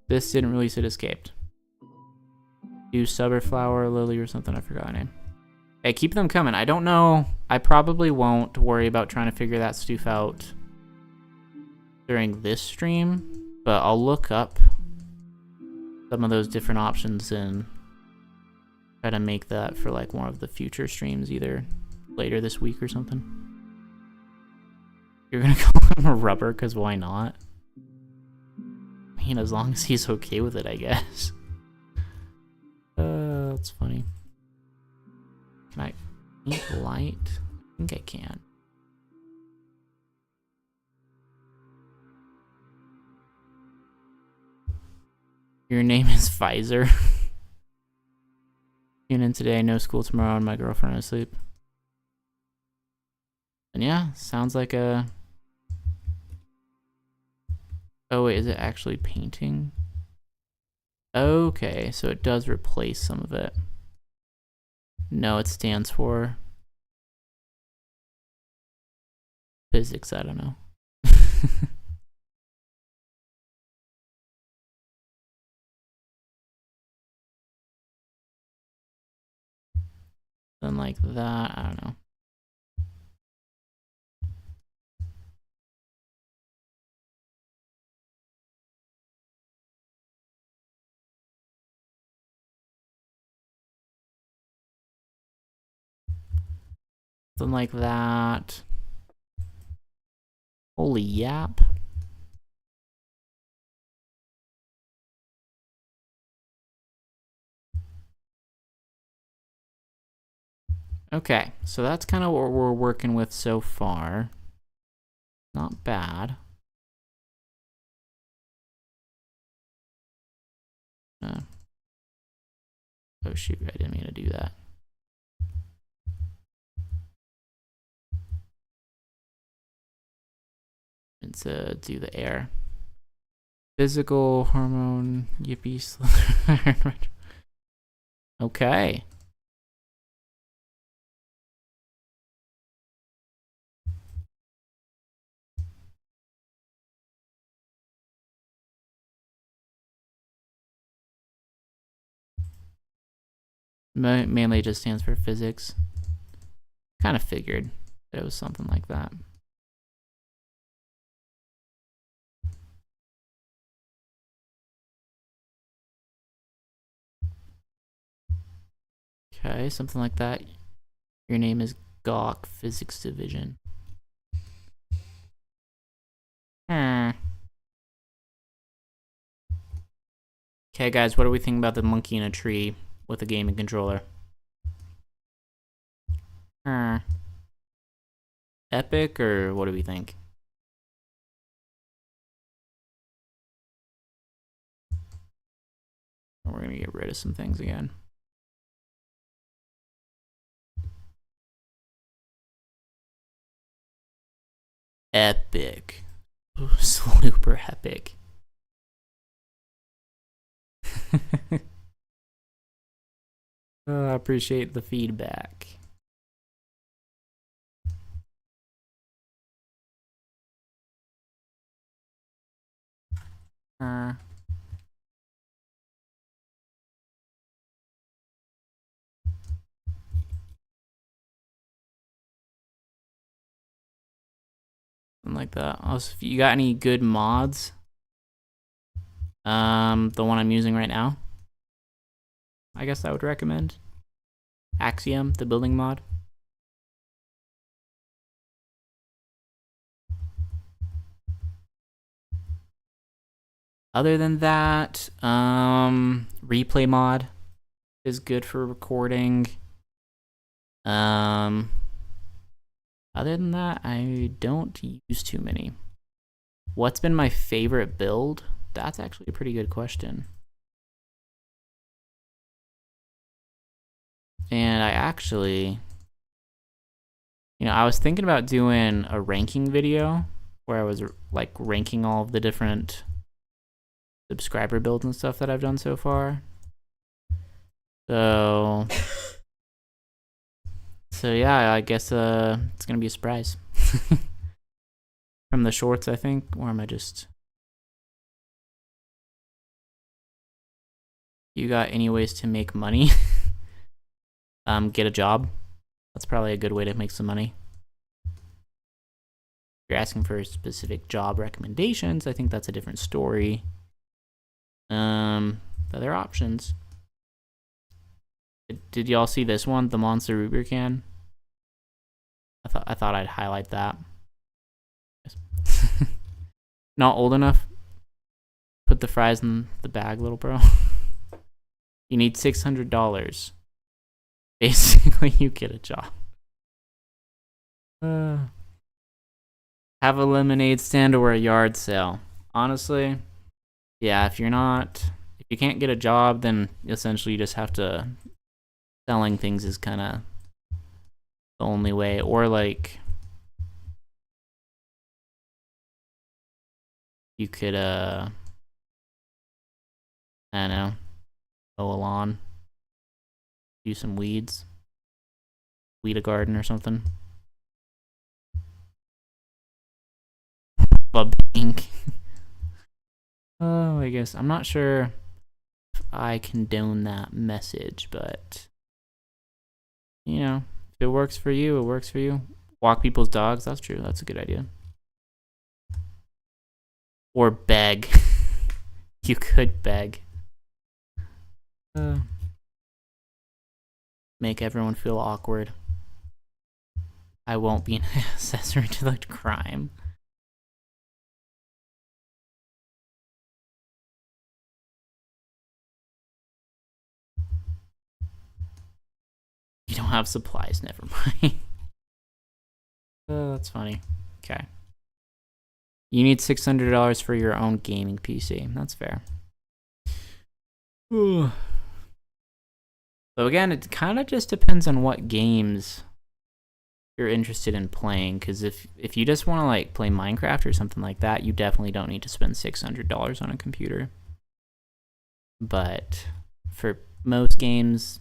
This didn't release, it escaped. Do Subberflower, Lily, or something, I forgot her name. Hey, keep them coming. I don't know. I probably won't worry about trying to figure that stuff out during this stream. But I'll look up some of those different options and try to make that for like one of the future streams, either later this week or something. You're gonna call him a rubber, because why not? I mean, as long as he's okay with it, I guess. That's funny. Can I paint light? I think I can. Your name is Pfizer. Tune in today, no school tomorrow, and my girlfriend is asleep. And yeah, sounds like a... Oh wait, is it actually painting? Okay, so it does replace some of it. No, it stands for... physics, I don't know. like that. I don't know. Something like that. Holy yap. Okay, so that's kind of what we're working with so far. Not bad. Oh shoot, I didn't mean to do that. And to do the air. Physical hormone yippee. Okay. Mainly just stands for physics. Kind of figured that it was something like that. Okay, something like that. Your name is Gawk Physics Division. Okay, guys, what do we think about the monkey in a tree with a gaming controller? Epic, or what do we think? We're gonna get rid of some things again. Epic. Ooh, super epic. I appreciate the feedback. Something like that. Also, if you got any good mods, the one I'm using right now, I guess I would recommend Axiom, the building mod. Other than that, replay mod is good for recording. Other than that, I don't use too many. What's been my favorite build? That's actually a pretty good question. And I actually, I was thinking about doing a ranking video where I was like ranking all of the different subscriber builds and stuff that I've done so far. So yeah, I guess it's gonna be a surprise. From the shorts, I think, or am I just... You got any ways to make money? Get a job. That's probably a good way to make some money. If you're asking for specific job recommendations, I think that's a different story. Other options. Did y'all see this one, the Monster Ruber can? I thought I'd highlight that. Not old enough? Put the fries in the bag, little bro. You need $600. Basically, you get a job. Have a lemonade stand or a yard sale. Honestly, yeah, if you can't get a job, then essentially you just have to... Selling things is kind of the only way. Or like... You could, I don't know, mow a lawn, do some weeds, weed a garden or something. Bubbing. Oh, I guess, I'm not sure if I condone that message, but, you know, if it works for you, it works for you. Walk people's dogs. That's true. That's a good idea. Or beg. You could beg. Make everyone feel awkward. I won't be an accessory to the crime. You don't have supplies, never mind. Oh, that's funny. Okay. You need $600 for your own gaming PC. That's fair. Ooh. So again, it kind of just depends on what games you're interested in playing, because if you just want to like play Minecraft or something like that, you definitely don't need to spend $600 on a computer. But for most games,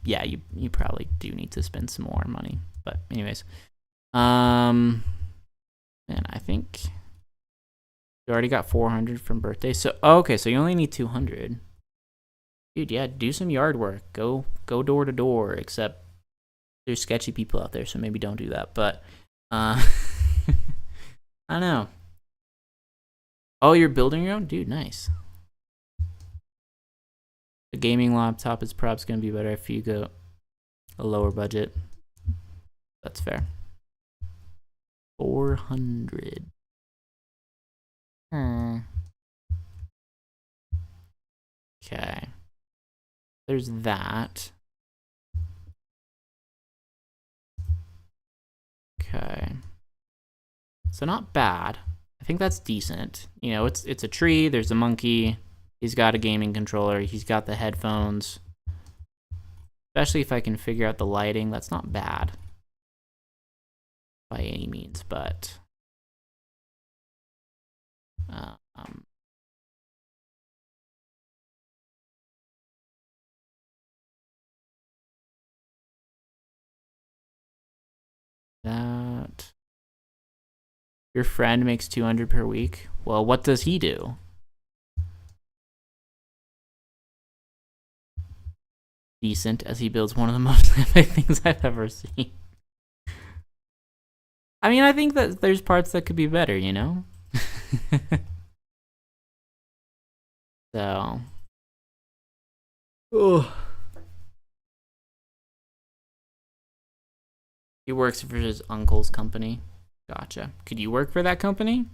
yeah, you probably do need to spend some more money. But anyways, and I think you already got 400 from birthday. So okay, so you only need 200. Dude, yeah, do some yard work. Go door to door. Except there's sketchy people out there, so maybe don't do that. But I don't know. Oh, you're building your own? Dude, nice. The gaming laptop is perhaps going to be better if you go a lower budget. That's fair. 400. Okay. There's that. Okay. So not bad. I think that's decent. You know, it's a tree, there's a monkey, he's got a gaming controller, he's got the headphones. Especially if I can figure out the lighting, that's not bad. By any means, but that your friend makes 200 per week. Well, what does he do? Decent, as he builds one of the most epic things I've ever seen. I mean, I think that there's parts that could be better, you know? So. Oh. He works for his uncle's company. Gotcha. Could you work for that company?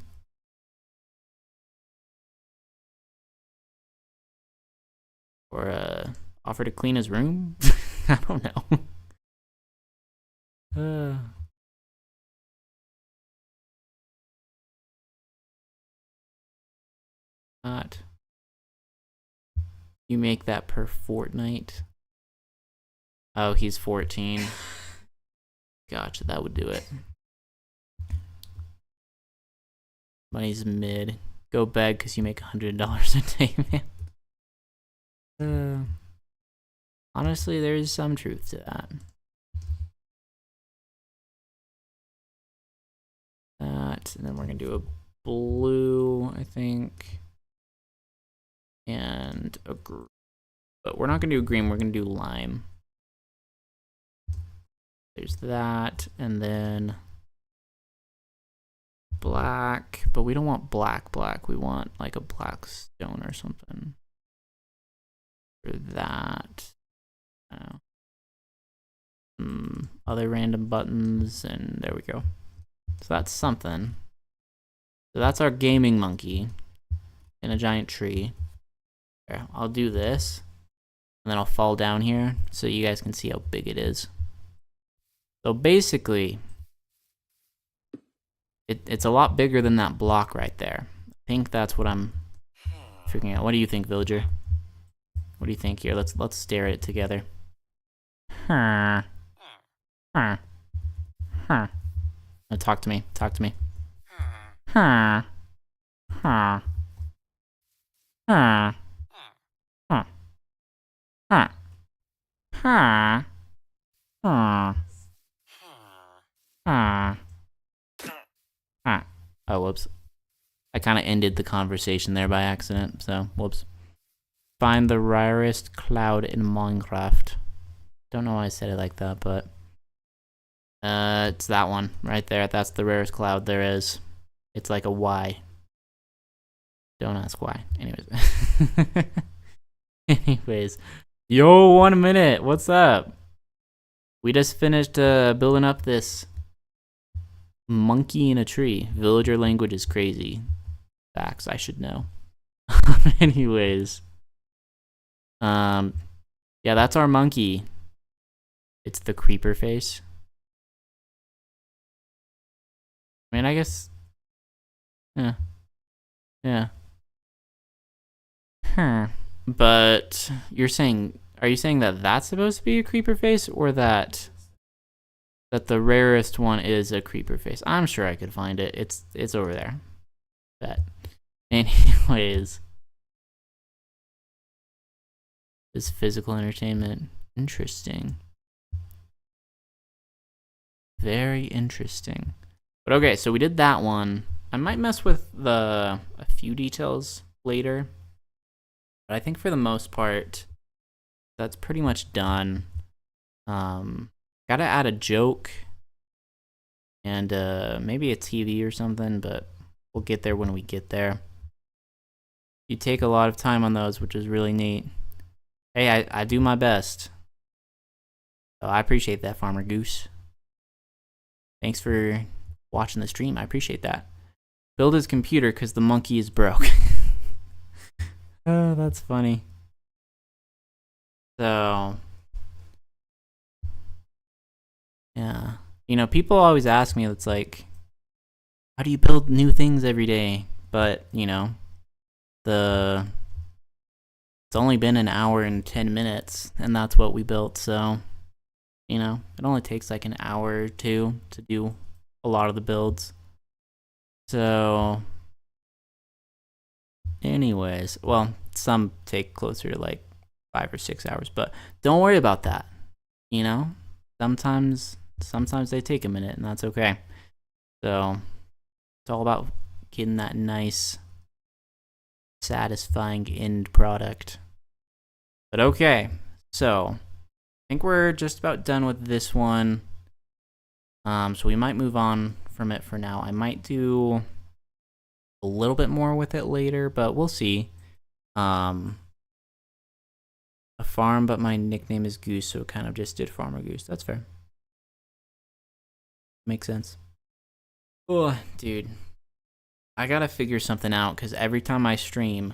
Or offer to clean his room? I don't know. Not. You make that per fortnight. Oh, he's 14. Gotcha, that would do it. Money's mid. Go beg because you make $100 a day, man. Honestly, there's some truth to that. That, and then we're gonna do a blue, I think, and a green. But we're not gonna do green. We're gonna do lime. There's that, and then black. But we don't want black. We want like a black stone or something. For that. Other random buttons, and there we go. So that's something. So that's our gaming monkey in a giant tree. Here, I'll do this, and then I'll fall down here so you guys can see how big it is. So basically, it's a lot bigger than that block right there. I think that's what I'm figuring out. What do you think, villager? What do you think here? Let's stare at it together. Now talk to me. Talk to me. Oh, whoops. I kind of ended the conversation there by accident, so whoops. Find the rarest cloud in Minecraft. Don't know why I said it like that, but it's that one right there. That's the rarest cloud there is. It's like a Y. Don't ask why. Anyways, yo, 1 minute. What's up? We just finished building up this monkey in a tree. Villager language is crazy. Facts, I should know. Anyways, yeah, that's our monkey. It's the creeper face. I mean, I guess. Yeah. But you're saying, are you saying that that's supposed to be a creeper face, or that the rarest one is a creeper face? I'm sure I could find it. It's over there. Bet. Anyways, this physical entertainment, interesting. Very interesting. But okay, so we did that one. I might mess with a few details later, but I think for the most part, that's pretty much done. Gotta add a joke and maybe a TV or something, but we'll get there when we get there. You take a lot of time on those, which is really neat. Hey, I do my best. So I appreciate that, Farmer Goose. Thanks for watching the stream. I appreciate that. Build his computer because the monkey is broke. Oh, that's funny. So, yeah. You know, people always ask me, it's like, how do you build new things every day? But, you know, it's only been an hour and 10 minutes, and that's what we built, so, you know, it only takes like an hour or two to do a lot of the builds. So, anyways, well, some take closer to like 5 or 6 hours, but don't worry about that. You know, sometimes they take a minute, and that's okay. So it's all about getting that nice, satisfying end product. But okay, so I think we're just about done with this one. So we might move on from it for now. I might do a little bit more with it later, but we'll see. A farm, but my nickname is Goose, so it kind of just did Farmer Goose. That's fair. Makes sense. Oh, dude. I gotta figure something out, because every time I stream,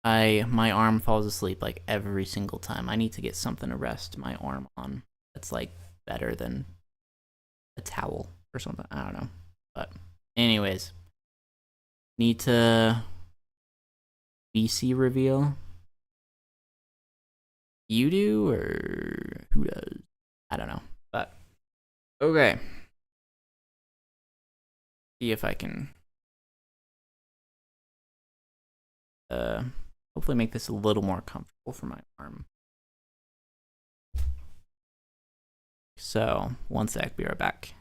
my arm falls asleep, like, every single time. I need to get something to rest my arm on that's, like, better than a towel or something. I don't know. But anyways, need to VC reveal. You do, or who does? I don't know. But okay. See if I can hopefully make this a little more comfortable for my arm. So, one sec, be right back.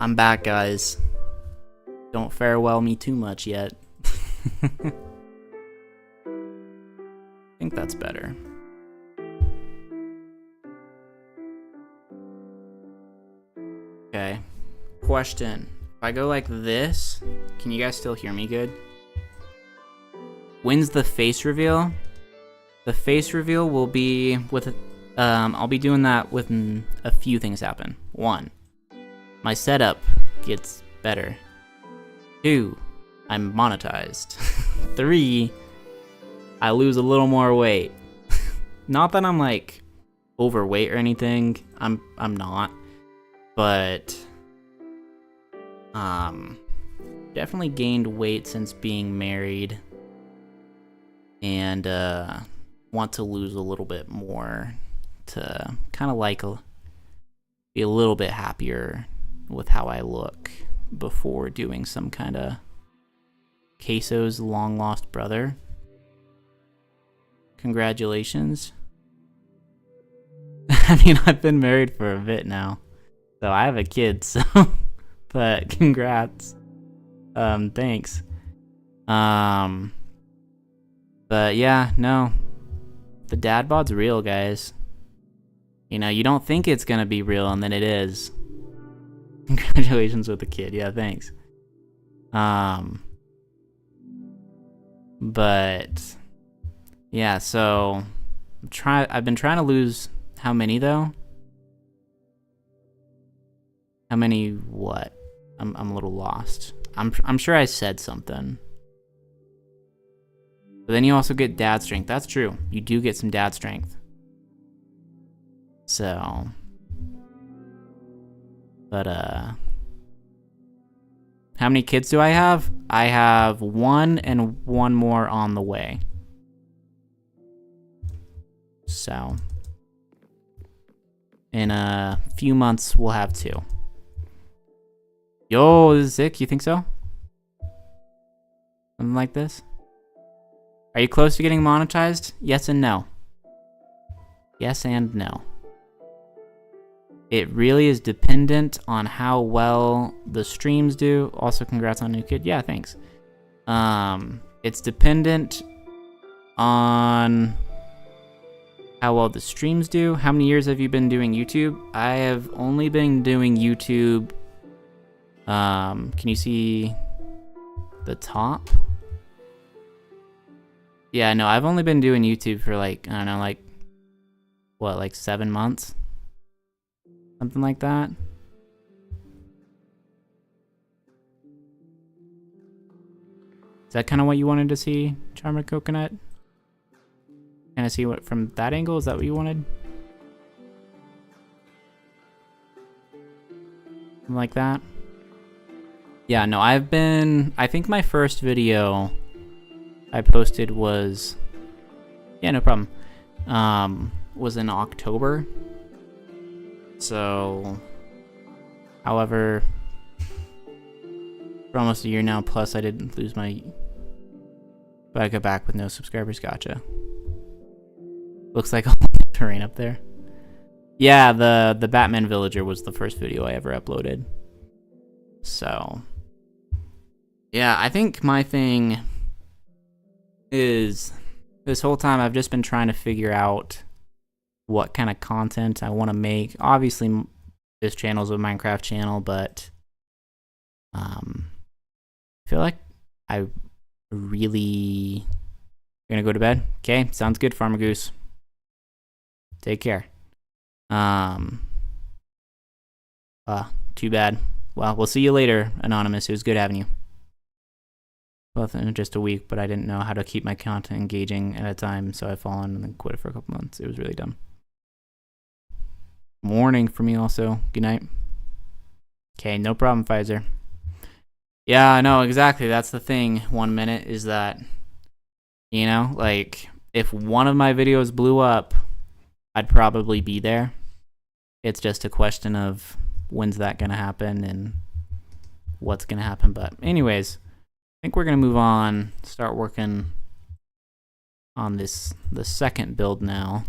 I'm back, guys. Don't farewell me too much yet. I think that's better. Okay. Question. If I go like this, can you guys still hear me good? When's the face reveal? The face reveal will be with, I'll be doing that when a few things happen. 1, my setup gets better. 2, I'm monetized. 3, I lose a little more weight. Not that I'm like overweight or anything. I'm not. But definitely gained weight since being married, and want to lose a little bit more to kind of like be a little bit happier with how I look before doing some kind of queso's long lost brother. Congratulations. I mean, I've been married for a bit now, so I have a kid, so but congrats. Thanks. But yeah, no. The dad bod's real, guys. You know, you don't think it's gonna be real, and then it is. Congratulations with the kid. Yeah, thanks. But yeah, so I've been trying to lose how many though? How many what? I'm a little lost. I'm sure I said something. But then you also get dad strength. That's true. You do get some dad strength. So, but how many kids do I have? I have one and one more on the way. So, in a few months, we'll have 2. Yo, this is sick. You think so? Something like this? Are you close to getting monetized? Yes and no. Yes and no. It really is dependent on how well the streams do. Also, congrats on new kid. Yeah, thanks. It's dependent on how well the streams do. How many years have you been doing YouTube? I have only been doing YouTube. Can you see the top? Yeah, no, I've only been doing YouTube for like, I don't know, like, what, like 7 months? Something like that. Is that kind of what you wanted to see, Charmed Coconut? Kind of see what from that angle? Is that what you wanted? Something like that? Yeah, no, I think my first video I posted was, yeah, no problem, was in October. So, however, for almost a year now, plus I didn't lose my, but I got back with no subscribers. Gotcha. Looks like all the terrain up there. Yeah, the Batman Villager was the first video I ever uploaded. So, yeah, I think my thing is this whole time I've just been trying to figure out what kind of content I want to make. Obviously, this channel is a Minecraft channel, but I feel like I really gonna go to bed. Okay, sounds good, Farmer Goose. Take care. Too bad. Well, we'll see you later, Anonymous. It was good having you. Well, in just a week, but I didn't know how to keep my content engaging at a time, so I fallen and then quit it for a couple months. It was really dumb. Morning for me also. Good night. Okay, no problem, Pfizer. Yeah, I know, exactly. That's the thing. 1 minute is that, you know, like, if one of my videos blew up, I'd probably be there. It's just a question of when's that going to happen and what's going to happen. But anyways, I think we're going to move on, start working on the second build now.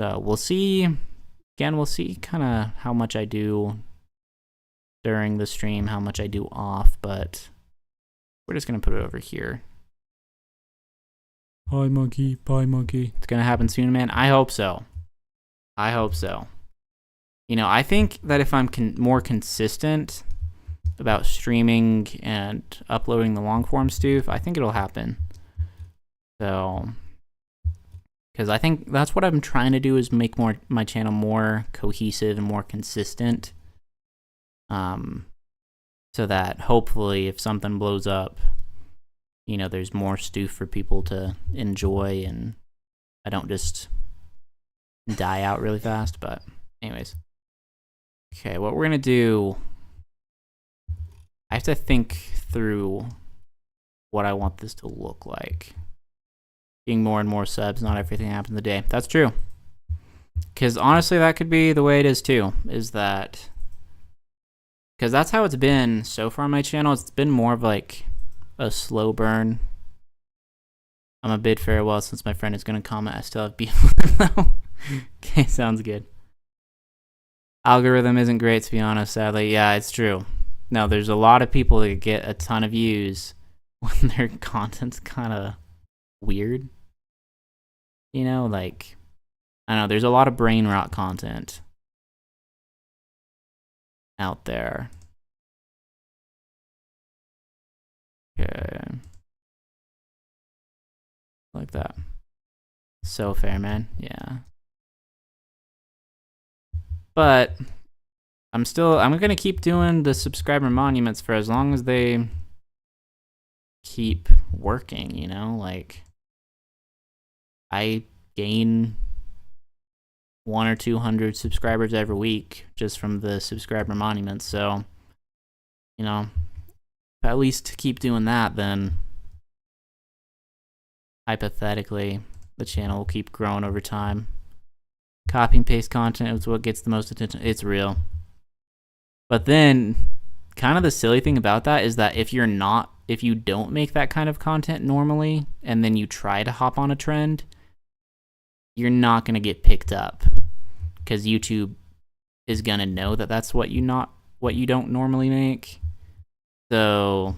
So we'll see, again, we'll see kind of how much I do during the stream, how much I do off, but we're just going to put it over here. Hi, monkey. Bye, monkey. It's going to happen soon, man. I hope so. I hope so. You know, I think that if I'm more consistent about streaming and uploading the long form stuff, I think it'll happen. So, because I think that's what I'm trying to do, is make my channel more cohesive and more consistent. So that hopefully if something blows up, you know, there's more stuff for people to enjoy and I don't just die out really fast. But anyways, okay, what we're gonna do I have to think through what I want this to look like. Being more and more subs, not everything happens in the day. That's true. Because honestly, that could be the way it is too. Is that... Because that's how it's been so far on my channel. It's been more of like a slow burn. I'm a bid farewell since my friend is going to comment. I still have beef with him. Okay, sounds good. Algorithm isn't great, to be honest, sadly. Yeah, it's true. No, there's a lot of people that get a ton of views when their content's kind of weird. You know, like, I don't know, there's a lot of brain rot content out there. Okay. Like that. So fair, man. Yeah. But I'm gonna keep doing the subscriber monuments for as long as they keep working, you know? Like, I gain 100 or 200 subscribers every week just from the subscriber monuments. So, you know, if I at least keep doing that, then hypothetically the channel will keep growing over time. Copy and paste content is what gets the most attention. It's real. But then kind of the silly thing about that is that if you don't make that kind of content normally and then you try to hop on a trend, you're not going to get picked up because YouTube is going to know that that's what you don't normally make. So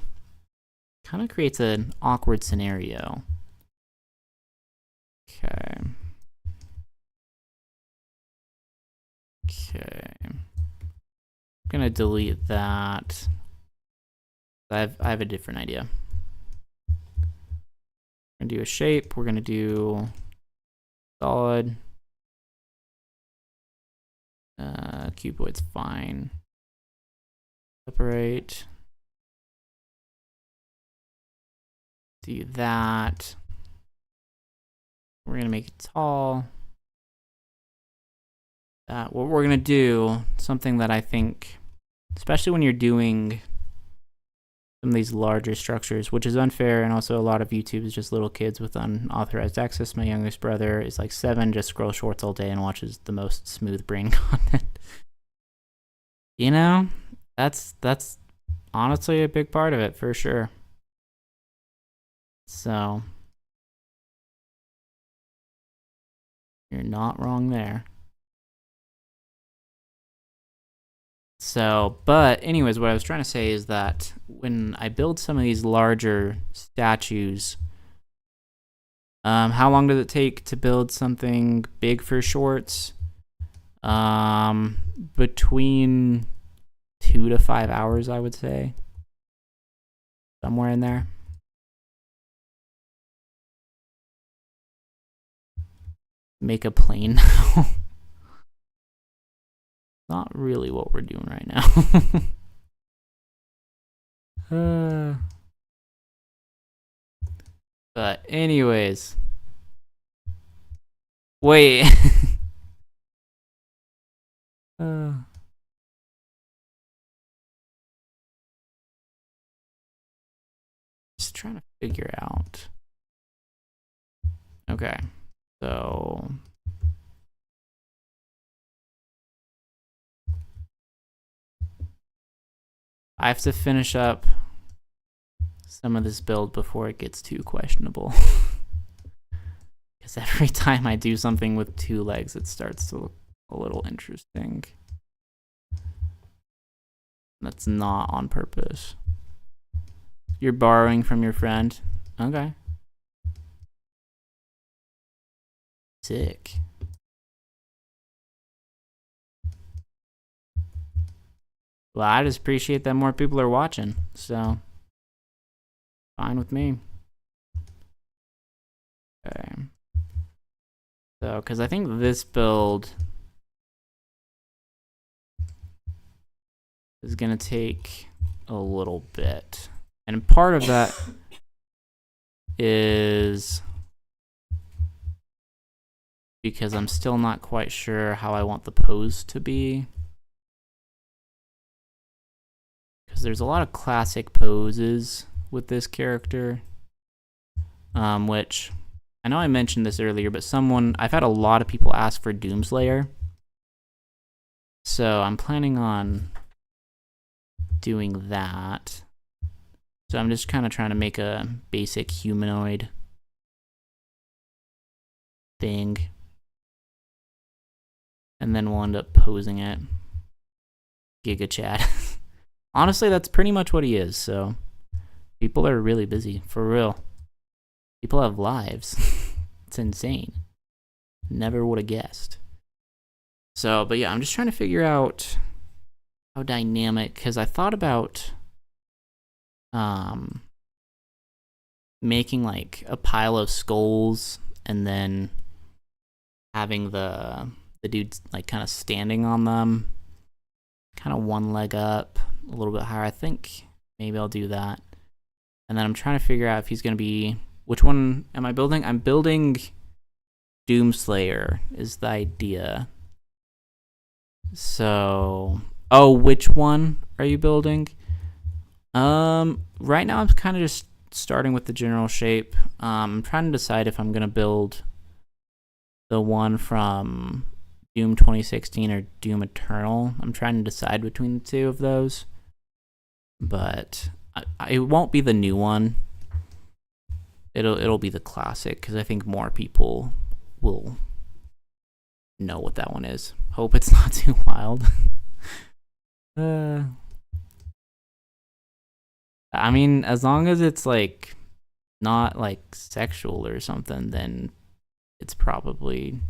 kind of creates an awkward scenario. Okay. I'm gonna delete that. I have a different idea. We're gonna do a shape. We're gonna do solid. Cuboid's fine. Separate. Do that. We're gonna make it tall. What we're gonna do, something that I think, especially when you're doing some of these larger structures, which is unfair, and also a lot of YouTube is just little kids with unauthorized access. My youngest brother is like 7, just scrolls shorts all day and watches the most smooth brain content. You know, that's honestly a big part of it for sure. So you're not wrong there. So, but anyways, what I was trying to say is that when I build some of these larger statues, how long does it take to build something big for shorts? Between 2 to 5 hours, I would say. Somewhere in there. Make a plane now. Not really what we're doing right now. But anyways. Wait. Just trying to figure out. Okay. So I have to finish up some of this build before it gets too questionable. Because every time I do something with 2 legs, it starts to look a little interesting. That's not on purpose. You're borrowing from your friend? Okay. Sick. Well, I just appreciate that more people are watching, so fine with me. Okay. So, because I think this build is going to take a little bit. And part of that is because I'm still not quite sure how I want the pose to be. because there's a lot of classic poses with this character, which I know I mentioned this earlier, but I've had a lot of people ask for Doomslayer, so I'm planning on doing that. So I'm just kind of trying to make a basic humanoid thing, and then we'll end up posing it. Giga Chad. Honestly, that's pretty much what he is, so people are really busy, for real. People have lives. It's insane. Never would have guessed. So, but yeah, I'm just trying to figure out how dynamic, because I thought about making like a pile of skulls and then having the dudes like kind of standing on them, kind of one leg up, a little bit higher. I think maybe I'll do that. And then I'm trying to figure out if he's going to be... Which one am I building? I'm building Doomslayer is the idea. So... Oh, which one are you building? Right now I'm kind of just starting with the general shape. I'm trying to decide if I'm going to build the one from Doom 2016 or Doom Eternal. I'm trying to decide between the two of those. But it won't be the new one. It'll be the classic, because I think more people will know what that one is. Hope it's not too wild. I mean, as long as it's like not like sexual or something, then it's probably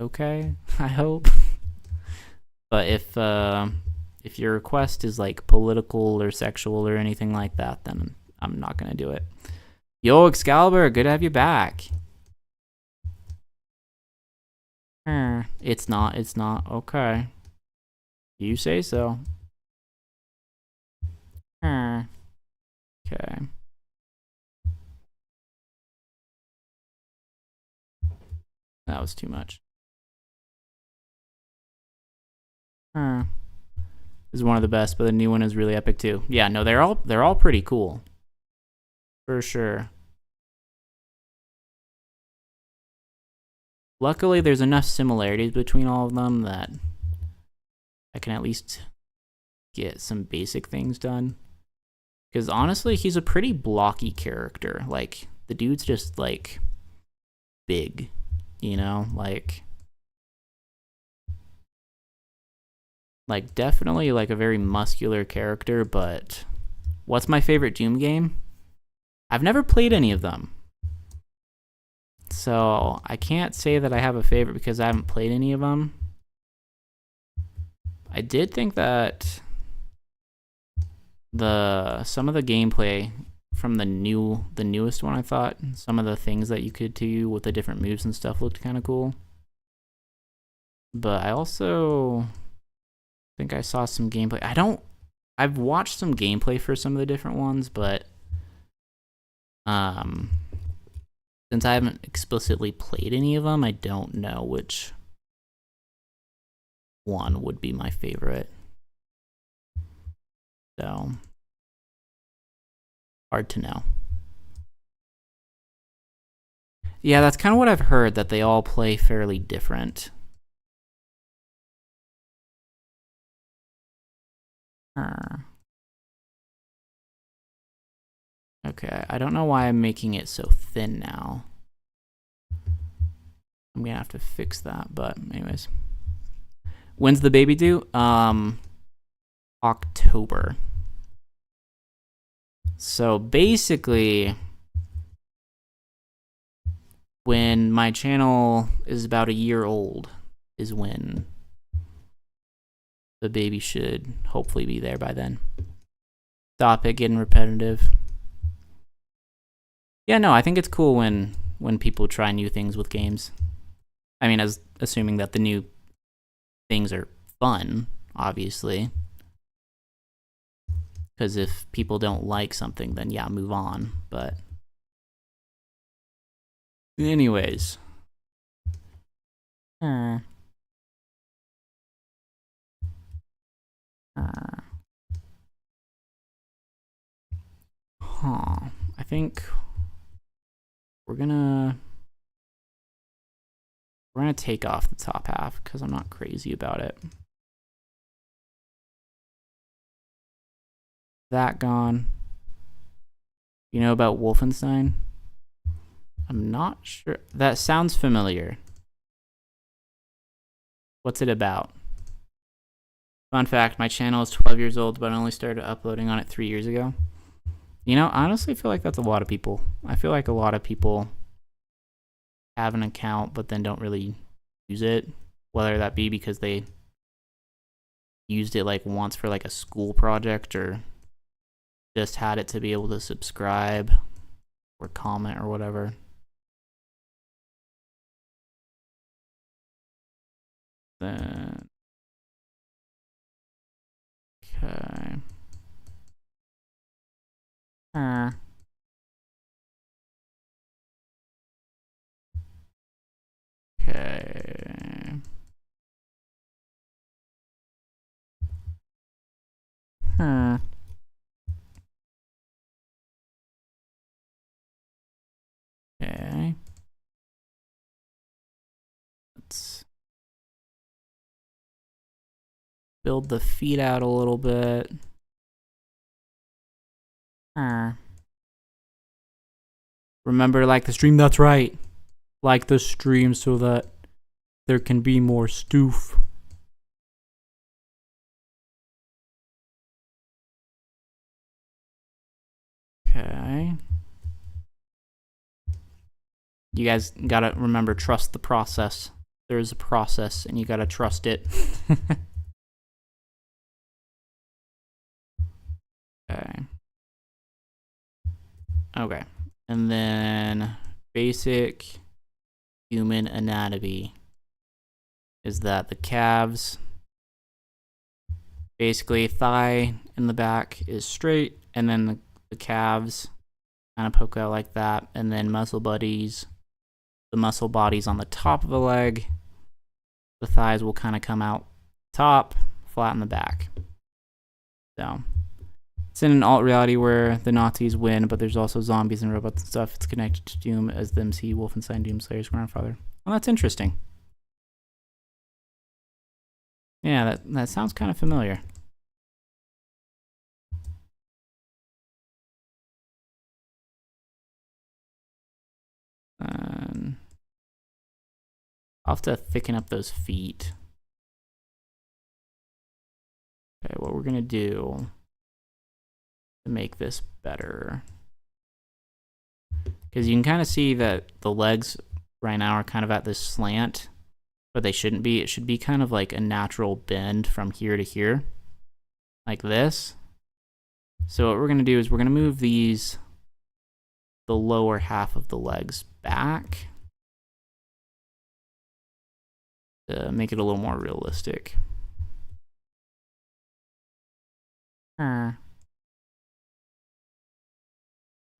okay, I hope. But if your request is like political or sexual or anything like that, then I'm not gonna do it. Yo, Excalibur, good to have you back. It's not. Okay. You say so. Okay. That was too much. This is one of the best, but the new one is really epic too. Yeah, no, they're all pretty cool. For sure. Luckily, there's enough similarities between all of them that I can at least get some basic things done. Because honestly, he's a pretty blocky character. Like, the dude's just, like, big, you know? Like definitely, like, a very muscular character, but what's my favorite Doom game? I've never played any of them. So, I can't say that I have a favorite because I haven't played any of them. I did think that some of the gameplay from the newest one, I thought some of the things that you could do with the different moves and stuff looked kind of cool. But I also think I saw some gameplay. I've watched some gameplay for some of the different ones, but since I haven't explicitly played any of them, I don't know which one would be my favorite. So, hard to know. Yeah, that's kind of what I've heard, that they all play fairly different. Okay, I don't know why I'm making it so thin now. I'm gonna have to fix that, but anyways. When's the baby due? October. So basically, when my channel is about a year old is when the baby should hopefully be there by then. Stop it getting repetitive. Yeah, no, I think it's cool when people try new things with games. I mean, as assuming that the new things are fun, obviously. Because if people don't like something, then yeah, move on. But anyways. I think we're gonna take off the top half because I'm not crazy about it. That gone. You know about Wolfenstein? I'm not sure. That sounds familiar. What's it about? Fun fact, my channel is 12 years old, but I only started uploading on it 3 years ago. You know, I honestly feel like that's a lot of people. I feel like a lot of people have an account, but then don't really use it. Whether that be because they used it like once for like a school project or just had it to be able to subscribe or comment or whatever. Then, okay. Okay. Okay. Let's build the feet out a little bit. Remember, like the stream, that's right. Like the stream so that there can be more stoof. Okay. You guys gotta remember, trust the process. There's a process and you gotta trust it. Okay. Okay. And then basic human anatomy is that the calves, basically thigh in the back is straight, and then the calves kind of poke out like that, and then muscle bodies, the muscle bodies on the top of the leg, the thighs will kind of come out top, flat in the back. So it's in an alt reality where the Nazis win, but there's also zombies and robots and stuff. It's connected to Doom as the MC Wolfenstein Doomslayer's grandfather. Well, that's interesting. Yeah, that sounds kind of familiar. I'll have to thicken up those feet. Okay, what we're gonna do to make this better, because you can kind of see that the legs right now are kind of at this slant, but they shouldn't be. It should be kind of like a natural bend from here to here, like this. So what we're gonna do is we're gonna move the lower half of the legs back to make it a little more realistic.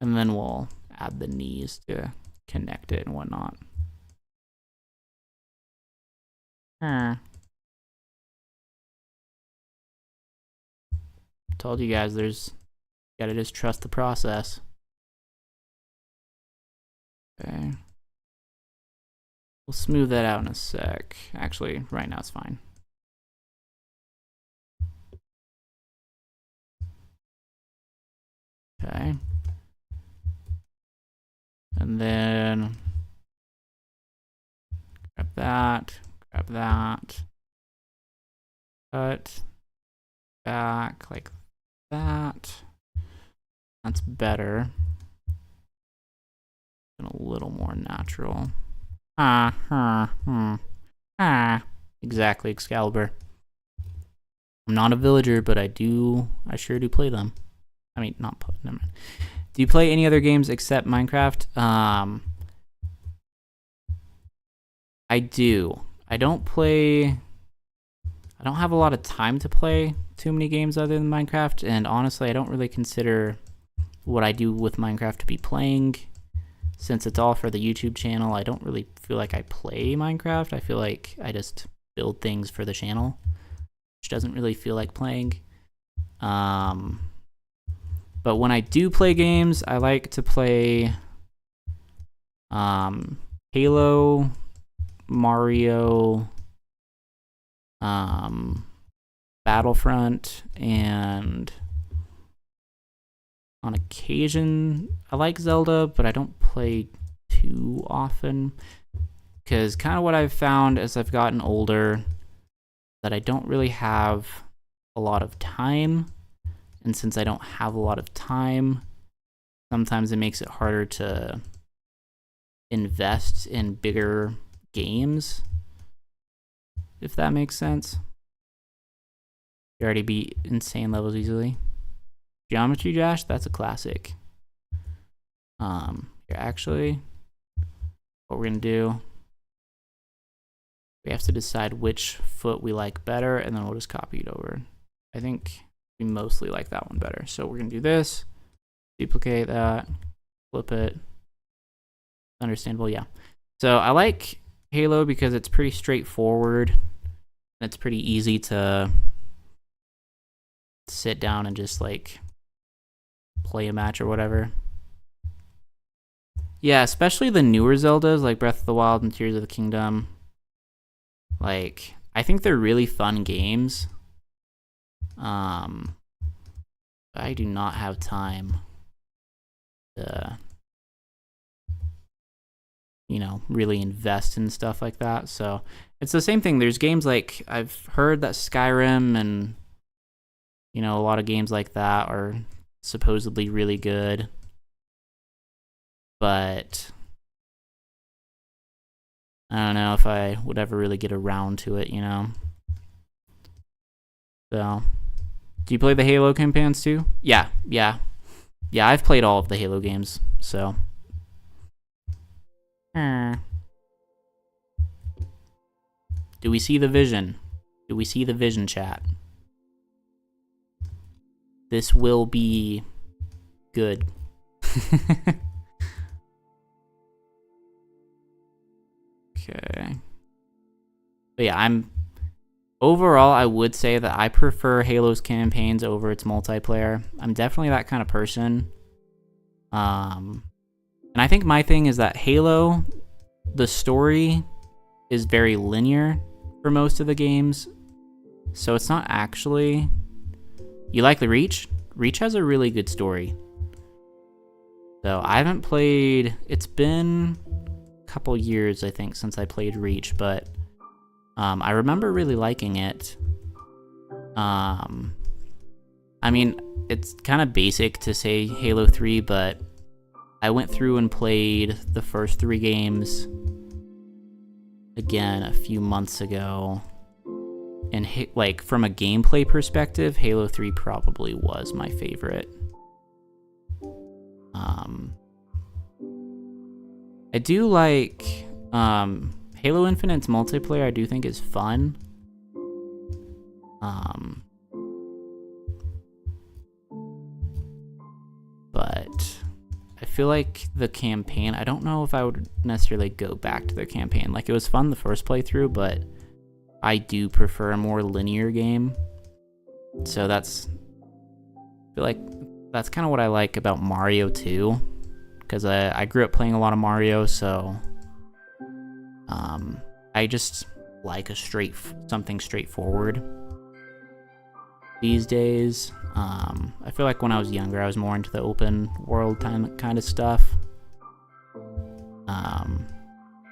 And then we'll add the knees to connect it and whatnot. Told you guys, gotta just trust the process. Okay. We'll smooth that out in a sec. Actually, right now it's fine. Okay. And then grab that, cut back like that. That's better. And a little more natural. Exactly, Excalibur. I'm not a villager, but I sure do play them. I mean, never mind. Do you play any other games except Minecraft? I do. I don't have a lot of time to play too many games other than Minecraft, and honestly, I don't really consider what I do with Minecraft to be playing. Since it's all for the YouTube channel, I don't really feel like I play Minecraft. I feel like I just build things for the channel, which doesn't really feel like playing. But when I do play games, I like to play Halo, Mario, Battlefront, and on occasion I like Zelda, but I don't play too often because kind of what I've found as I've gotten older that I don't really have a lot of time, and since I don't have a lot of time, sometimes it makes it harder to invest in bigger games, if that makes sense. You already beat insane levels easily. Geometry Dash, that's a classic. Here, actually, what we're gonna do, we have to decide which foot we like better, and then we'll just copy it over. I think we mostly like that one better. So we're gonna do this, duplicate that, flip it. Understandable, yeah. So I like Halo because it's pretty straightforward. It's pretty easy to sit down and just like play a match or whatever. Yeah, especially the newer Zeldas like Breath of the Wild and Tears of the Kingdom. Like, I think they're really fun games. I do not have time to, you know, really invest in stuff like that. So it's the same thing. There's games like, I've heard that Skyrim and, you know, a lot of games like that are supposedly really good, but I don't know if I would ever really get around to it, you know. So, do you play the Halo campaigns too? Yeah, I've played all of the Halo games, so. Do we see the vision? Do we see the vision, chat? This will be good. Okay. But yeah, overall, I would say that I prefer Halo's campaigns over its multiplayer. I'm definitely that kind of person. And I think my thing is that Halo, the story is very linear for most of the games. So it's not actually... You like the Reach? Reach has a really good story. So I haven't played... It's been a couple years, I think, since I played Reach, but I remember really liking it. I mean, it's kind of basic to say Halo 3, but I went through and played the first 3 games again a few months ago. And like from a gameplay perspective, Halo 3 probably was my favorite. I do like Halo Infinite's multiplayer. I do think is fun. But I feel like the campaign, I don't know if I would necessarily go back to the campaign. Like, it was fun the first playthrough, but I do prefer a more linear game. So I feel like that's kind of what I like about Mario 2, because I grew up playing a lot of Mario, so I just like something straightforward these days. I feel like when I was younger, I was more into the open world kind of stuff.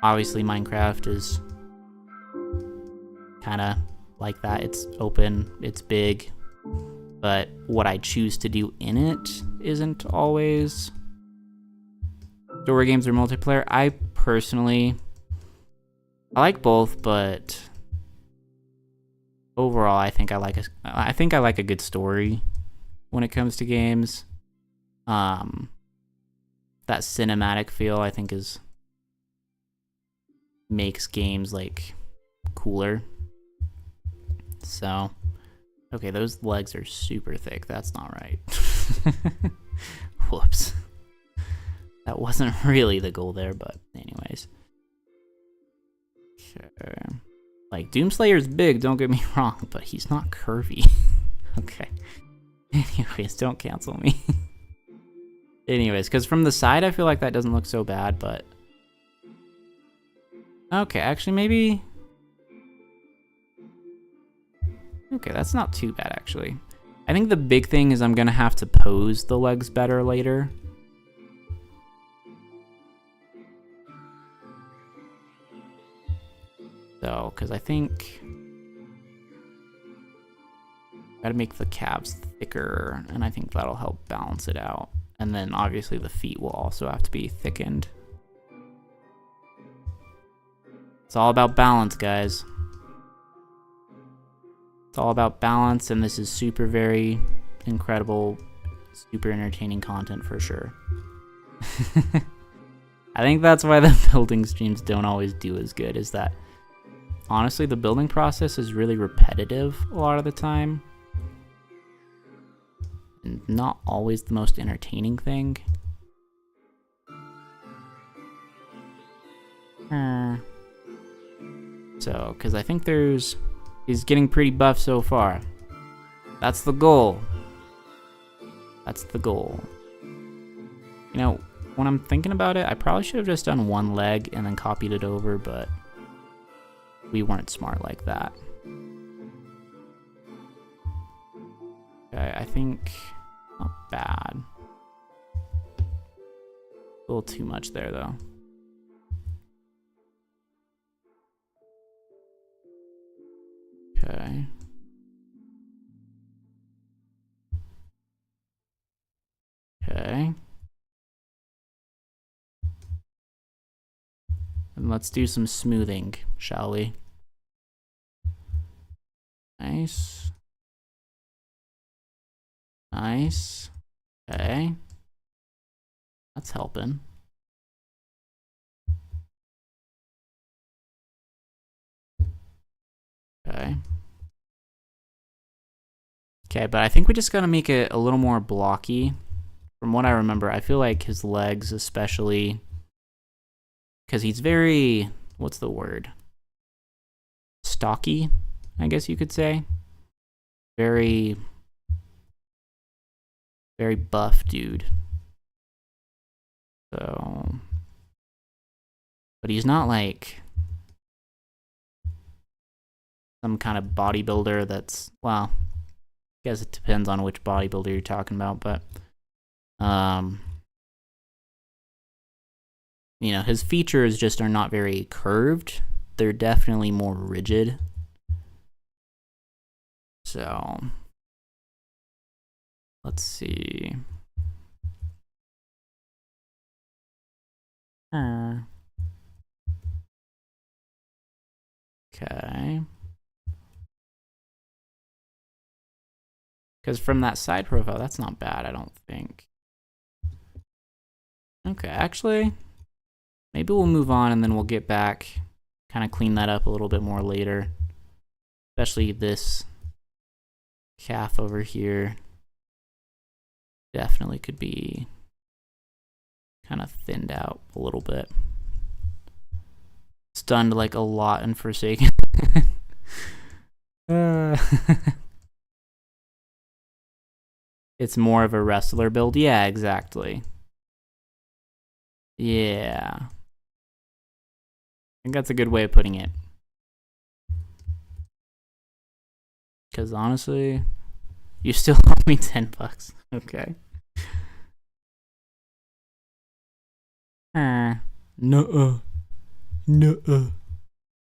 Obviously, Minecraft is kind of like that. It's open, it's big, but what I choose to do in it isn't always story games or multiplayer. I like both, but overall, I think I like a good story when it comes to games. That cinematic feel, I think, makes games like cooler. So, okay, those legs are super thick. That's not right. Whoops. That wasn't really the goal there, but anyways. Okay. Like, Doomslayer's big, don't get me wrong, but he's not curvy. Okay. Anyways, don't cancel me. Anyways, because from the side, I feel like that doesn't look so bad, but... Okay, actually, maybe... Okay, that's not too bad, actually. I think the big thing is I'm going to have to pose the legs better later. So, because I think... Gotta make the calves thicker, and I think that'll help balance it out. And then obviously the feet will also have to be thickened. It's all about balance, guys. It's all about balance, and this is super, very incredible, super entertaining content for sure. I think that's why the building streams don't always do as good, is that honestly the building process is really repetitive a lot of the time. And not always the most entertaining thing. So, because I think he's getting pretty buff so far. That's the goal. That's the goal. You know, when I'm thinking about it, I probably should have just done one leg and then copied it over, but we weren't smart like that. Okay, I think not bad. A little too much there, though. Okay. Okay. And let's do some smoothing, shall we? Nice. Nice. Okay. That's helping. Okay. Okay, but I think we just gotta make it a little more blocky. From what I remember, I feel like his legs especially, because he's very, what's the word? Stocky, I guess you could say. Very buff dude. So, but he's not like some kind of bodybuilder that's, well, I guess it depends on which bodybuilder you're talking about, but you know, his features just are not very curved. They're definitely more rigid. So, let's see. Okay. Because from that side profile, that's not bad, I don't think. Okay, actually, maybe we'll move on and then we'll get back, kind of clean that up a little bit more later. Especially this calf over here. Definitely could be kind of thinned out a little bit. Stunned like a lot in Forsaken. It's more of a wrestler build. Yeah, exactly. Yeah. I think that's a good way of putting it. Because honestly, you still owe me $10. Okay. No.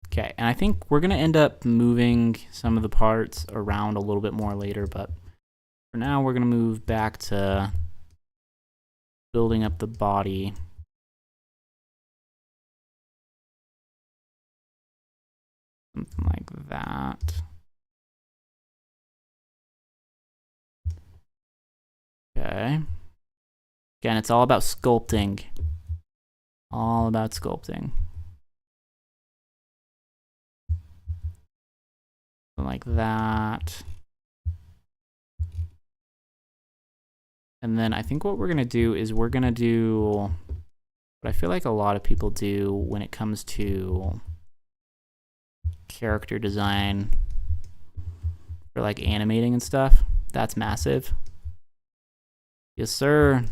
Okay, and I think we're gonna end up moving some of the parts around a little bit more later, but for now we're gonna move back to building up the body. Something like that. Okay. Again, it's all about sculpting. All about sculpting. Like that. And then I think what we're gonna do is we're gonna do what I feel like a lot of people do when it comes to character design for like animating and stuff. That's massive. Yes, sir.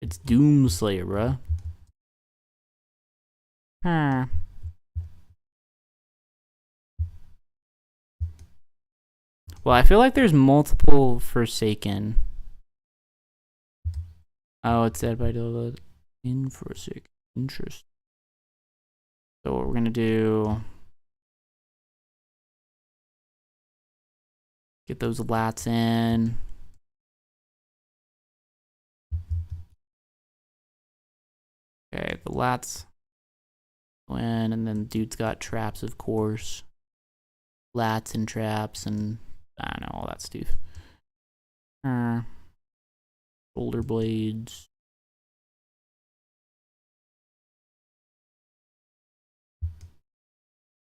It's Doomslayer, bruh. Well, I feel like there's multiple Forsaken. Oh, it's Dead by Daylight in Forsaken. Interesting. So what we're gonna do... Get those lats in. Okay, the lats win, and then dude's got traps, of course. Lats and traps, and I don't know, all that stuff. Shoulder blades.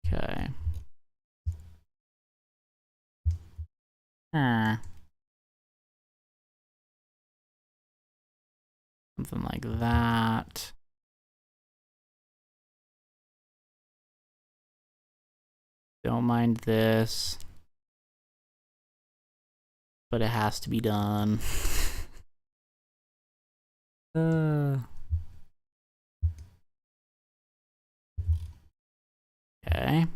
Okay. Something like that. Don't mind this. But it has to be done. Okay.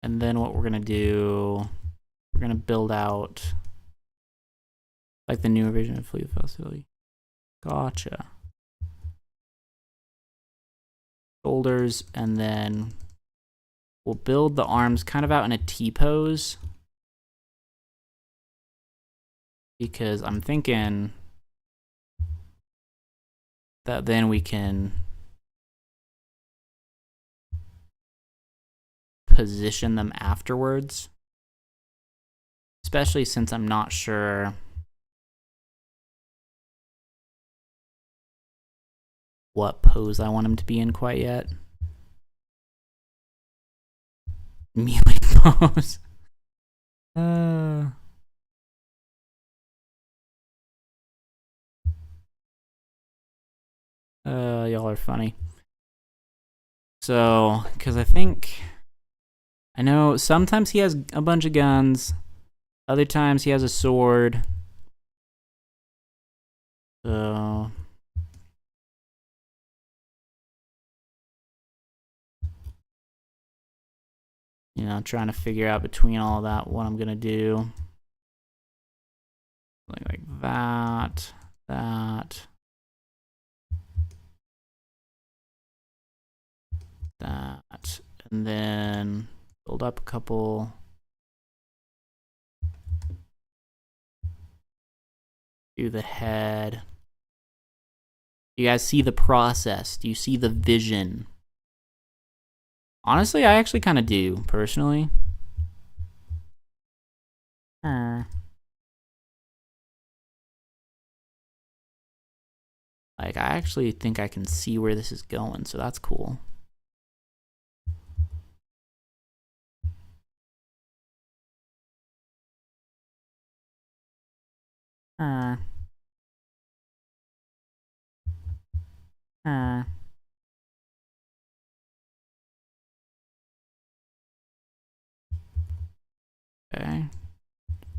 And then what we're gonna do, we're gonna build out like the new version of Fleet Facility. Gotcha. Shoulders, and then we'll build the arms kind of out in a T-pose. Because I'm thinking that then we can position them afterwards. Especially since I'm not sure what pose I want him to be in quite yet. Melee pose. Y'all are funny. So, because I know sometimes he has a bunch of guns, other times he has a sword. So, you know, trying to figure out between all that what I'm gonna do. Something like that, that. That, and then build up a couple. Do the head. You guys see the process? Do you see the vision? Honestly, I actually kind of do, personally. Like, I actually think I can see where this is going, so that's cool. Okay.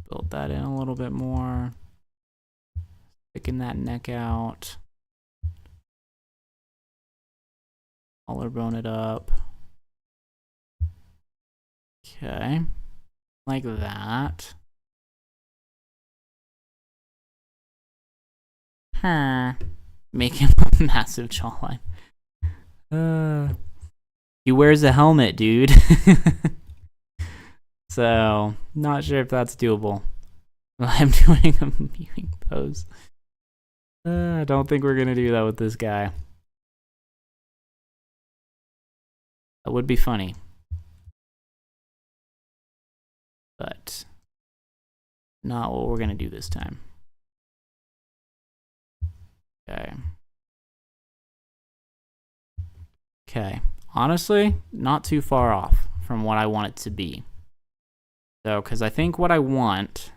Build that in a little bit more. Sticking that neck out. Collarbone it up. Okay. Like that. Make him a massive jawline. He wears a helmet, dude. So, not sure if that's doable. I'm doing a mewing pose. I don't think we're gonna do that with this guy. That would be funny. But not what we're gonna do this time. Okay. Okay. Honestly, not too far off from what I want it to be. So, because I think what I want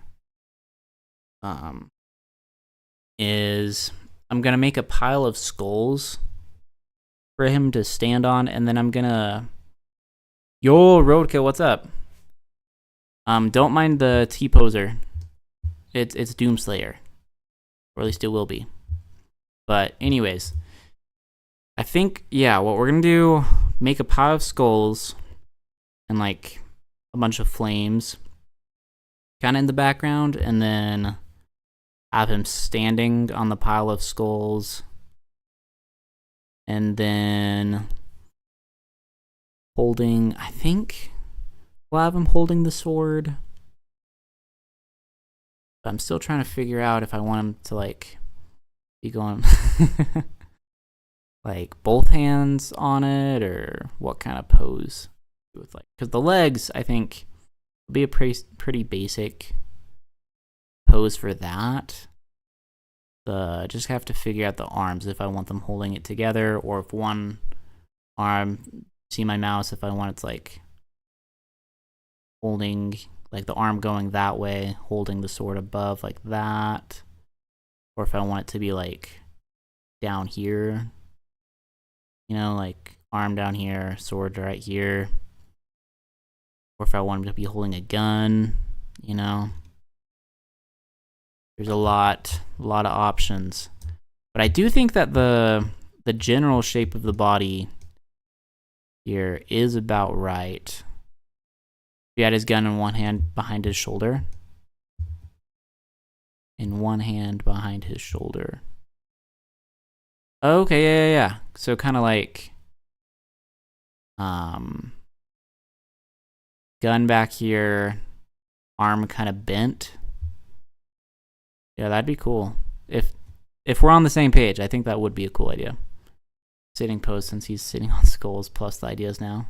is I'm going to make a pile of skulls for him to stand on, and then I'm going to... Yo, Roadkill, what's up? Don't mind the T-poser. It's Doomslayer. Or at least it will be. But anyways, I think, yeah, what we're going to do, make a pile of skulls and like a bunch of flames kind of in the background, and then have him standing on the pile of skulls, and then holding, I think we'll have him holding the sword. But I'm still trying to figure out if I want him to like be going like both hands on it, or what kind of pose with, like, because the legs I think will be a pretty basic pose for that. Just have to figure out the arms, if I want them holding it together, or if one arm, see my mouse, if I want it's like holding, like the arm going that way, holding the sword above like that, or if I want it to be like down here, you know, like arm down here, sword right here, or if I want him to be holding a gun, you know. There's a lot of options, but I do think that the general shape of the body here is about right. He had his gun in one hand behind his shoulder. In one hand behind his shoulder. Okay, yeah. So kind of like gun back here, arm kind of bent. Yeah, that'd be cool. If we're on the same page, I think that would be a cool idea. Sitting pose, since he's sitting on skulls, plus the ideas now.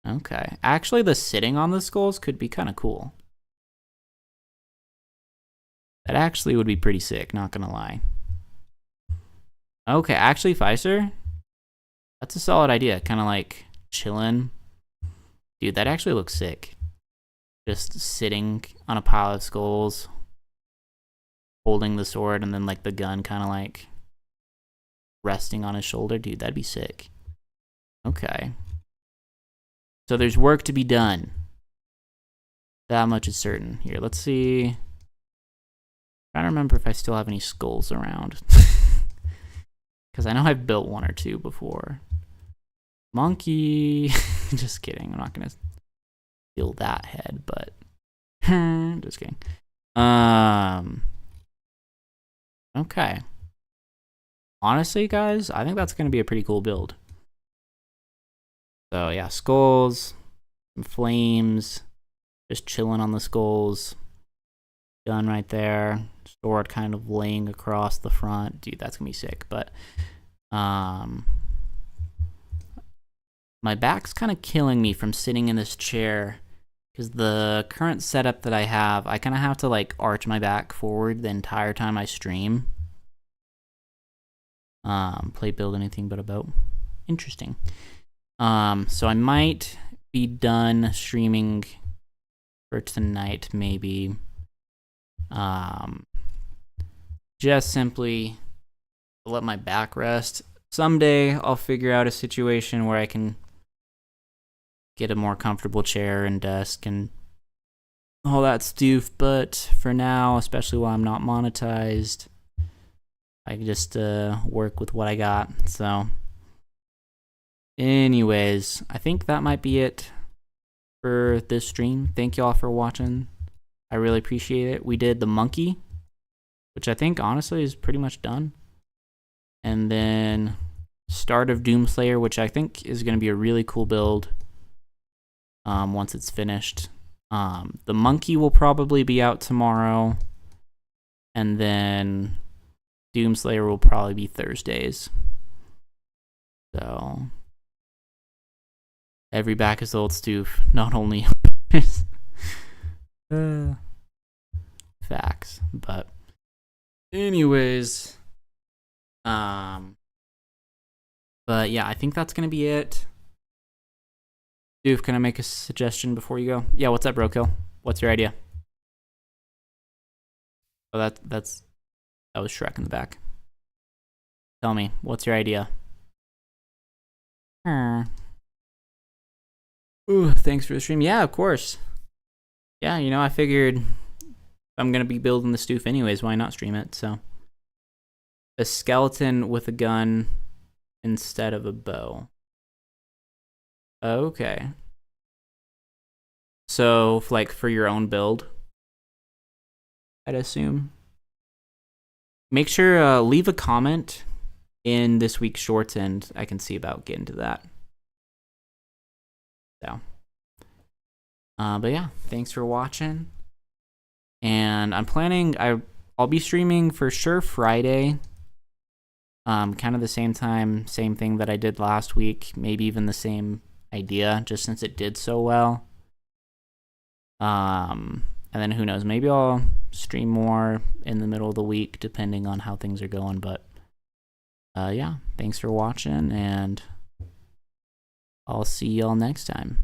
Okay. Actually, the sitting on the skulls could be kind of cool. That actually would be pretty sick, not gonna lie. Okay, actually, Pfizer, that's a solid idea. Kind of like chilling. Dude, that actually looks sick. Just sitting on a pile of skulls, holding the sword, and then like the gun kind of like resting on his shoulder. Dude, that'd be sick. Okay. So there's work to be done. That much is certain. Here, let's see. I'm trying to remember if I still have any skulls around. Because I know I've built one or two before. Monkey. Just kidding. I'm not going to steal that head, but just kidding. Okay. Honestly, guys, I think that's going to be a pretty cool build. So yeah, skulls, some flames, just chilling on the skulls, gun right there, sword kind of laying across the front. Dude, that's gonna be sick. But my back's kind of killing me from sitting in this chair, because the current setup that I have, I kind of have to like arch my back forward the entire time I stream. Play build anything but a boat. Interesting. So I might be done streaming for tonight, maybe. Just simply let my back rest. Someday I'll figure out a situation where I can get a more comfortable chair and desk and all that stuff, but for now, especially while I'm not monetized, I can just work with what I got. So anyways, I think that might be it for this stream. Thank y'all for watching. I really appreciate it. We did the monkey, which I think honestly is pretty much done. And then start of Doomslayer, which I think is going to be a really cool build once it's finished. The monkey will probably be out tomorrow. And then Doomslayer will probably be Thursdays. So every back is old stoof, not only facts, but anyways, but yeah, I think that's gonna be it. Doof, can I make a suggestion before you go? Yeah, what's up, Brokill? What's your idea? Oh, that was Shrek in the back. Tell me, what's your idea? Ooh, thanks for the stream. Yeah, of course. Yeah, you know, I figured I'm gonna be building the stoof anyways, why not stream it? So a skeleton with a gun instead of a bow. Okay. So, like, for your own build, I'd assume. Make sure, leave a comment in this week's shorts, and I can see about getting to that. So, but yeah, thanks for watching. And I'm planning, I'll be streaming for sure Friday. Kind of the same time, same thing that I did last week. Maybe even the same idea, just since it did so well. And then who knows, maybe I'll stream more in the middle of the week depending on how things are going. But yeah, thanks for watching, and I'll see y'all next time.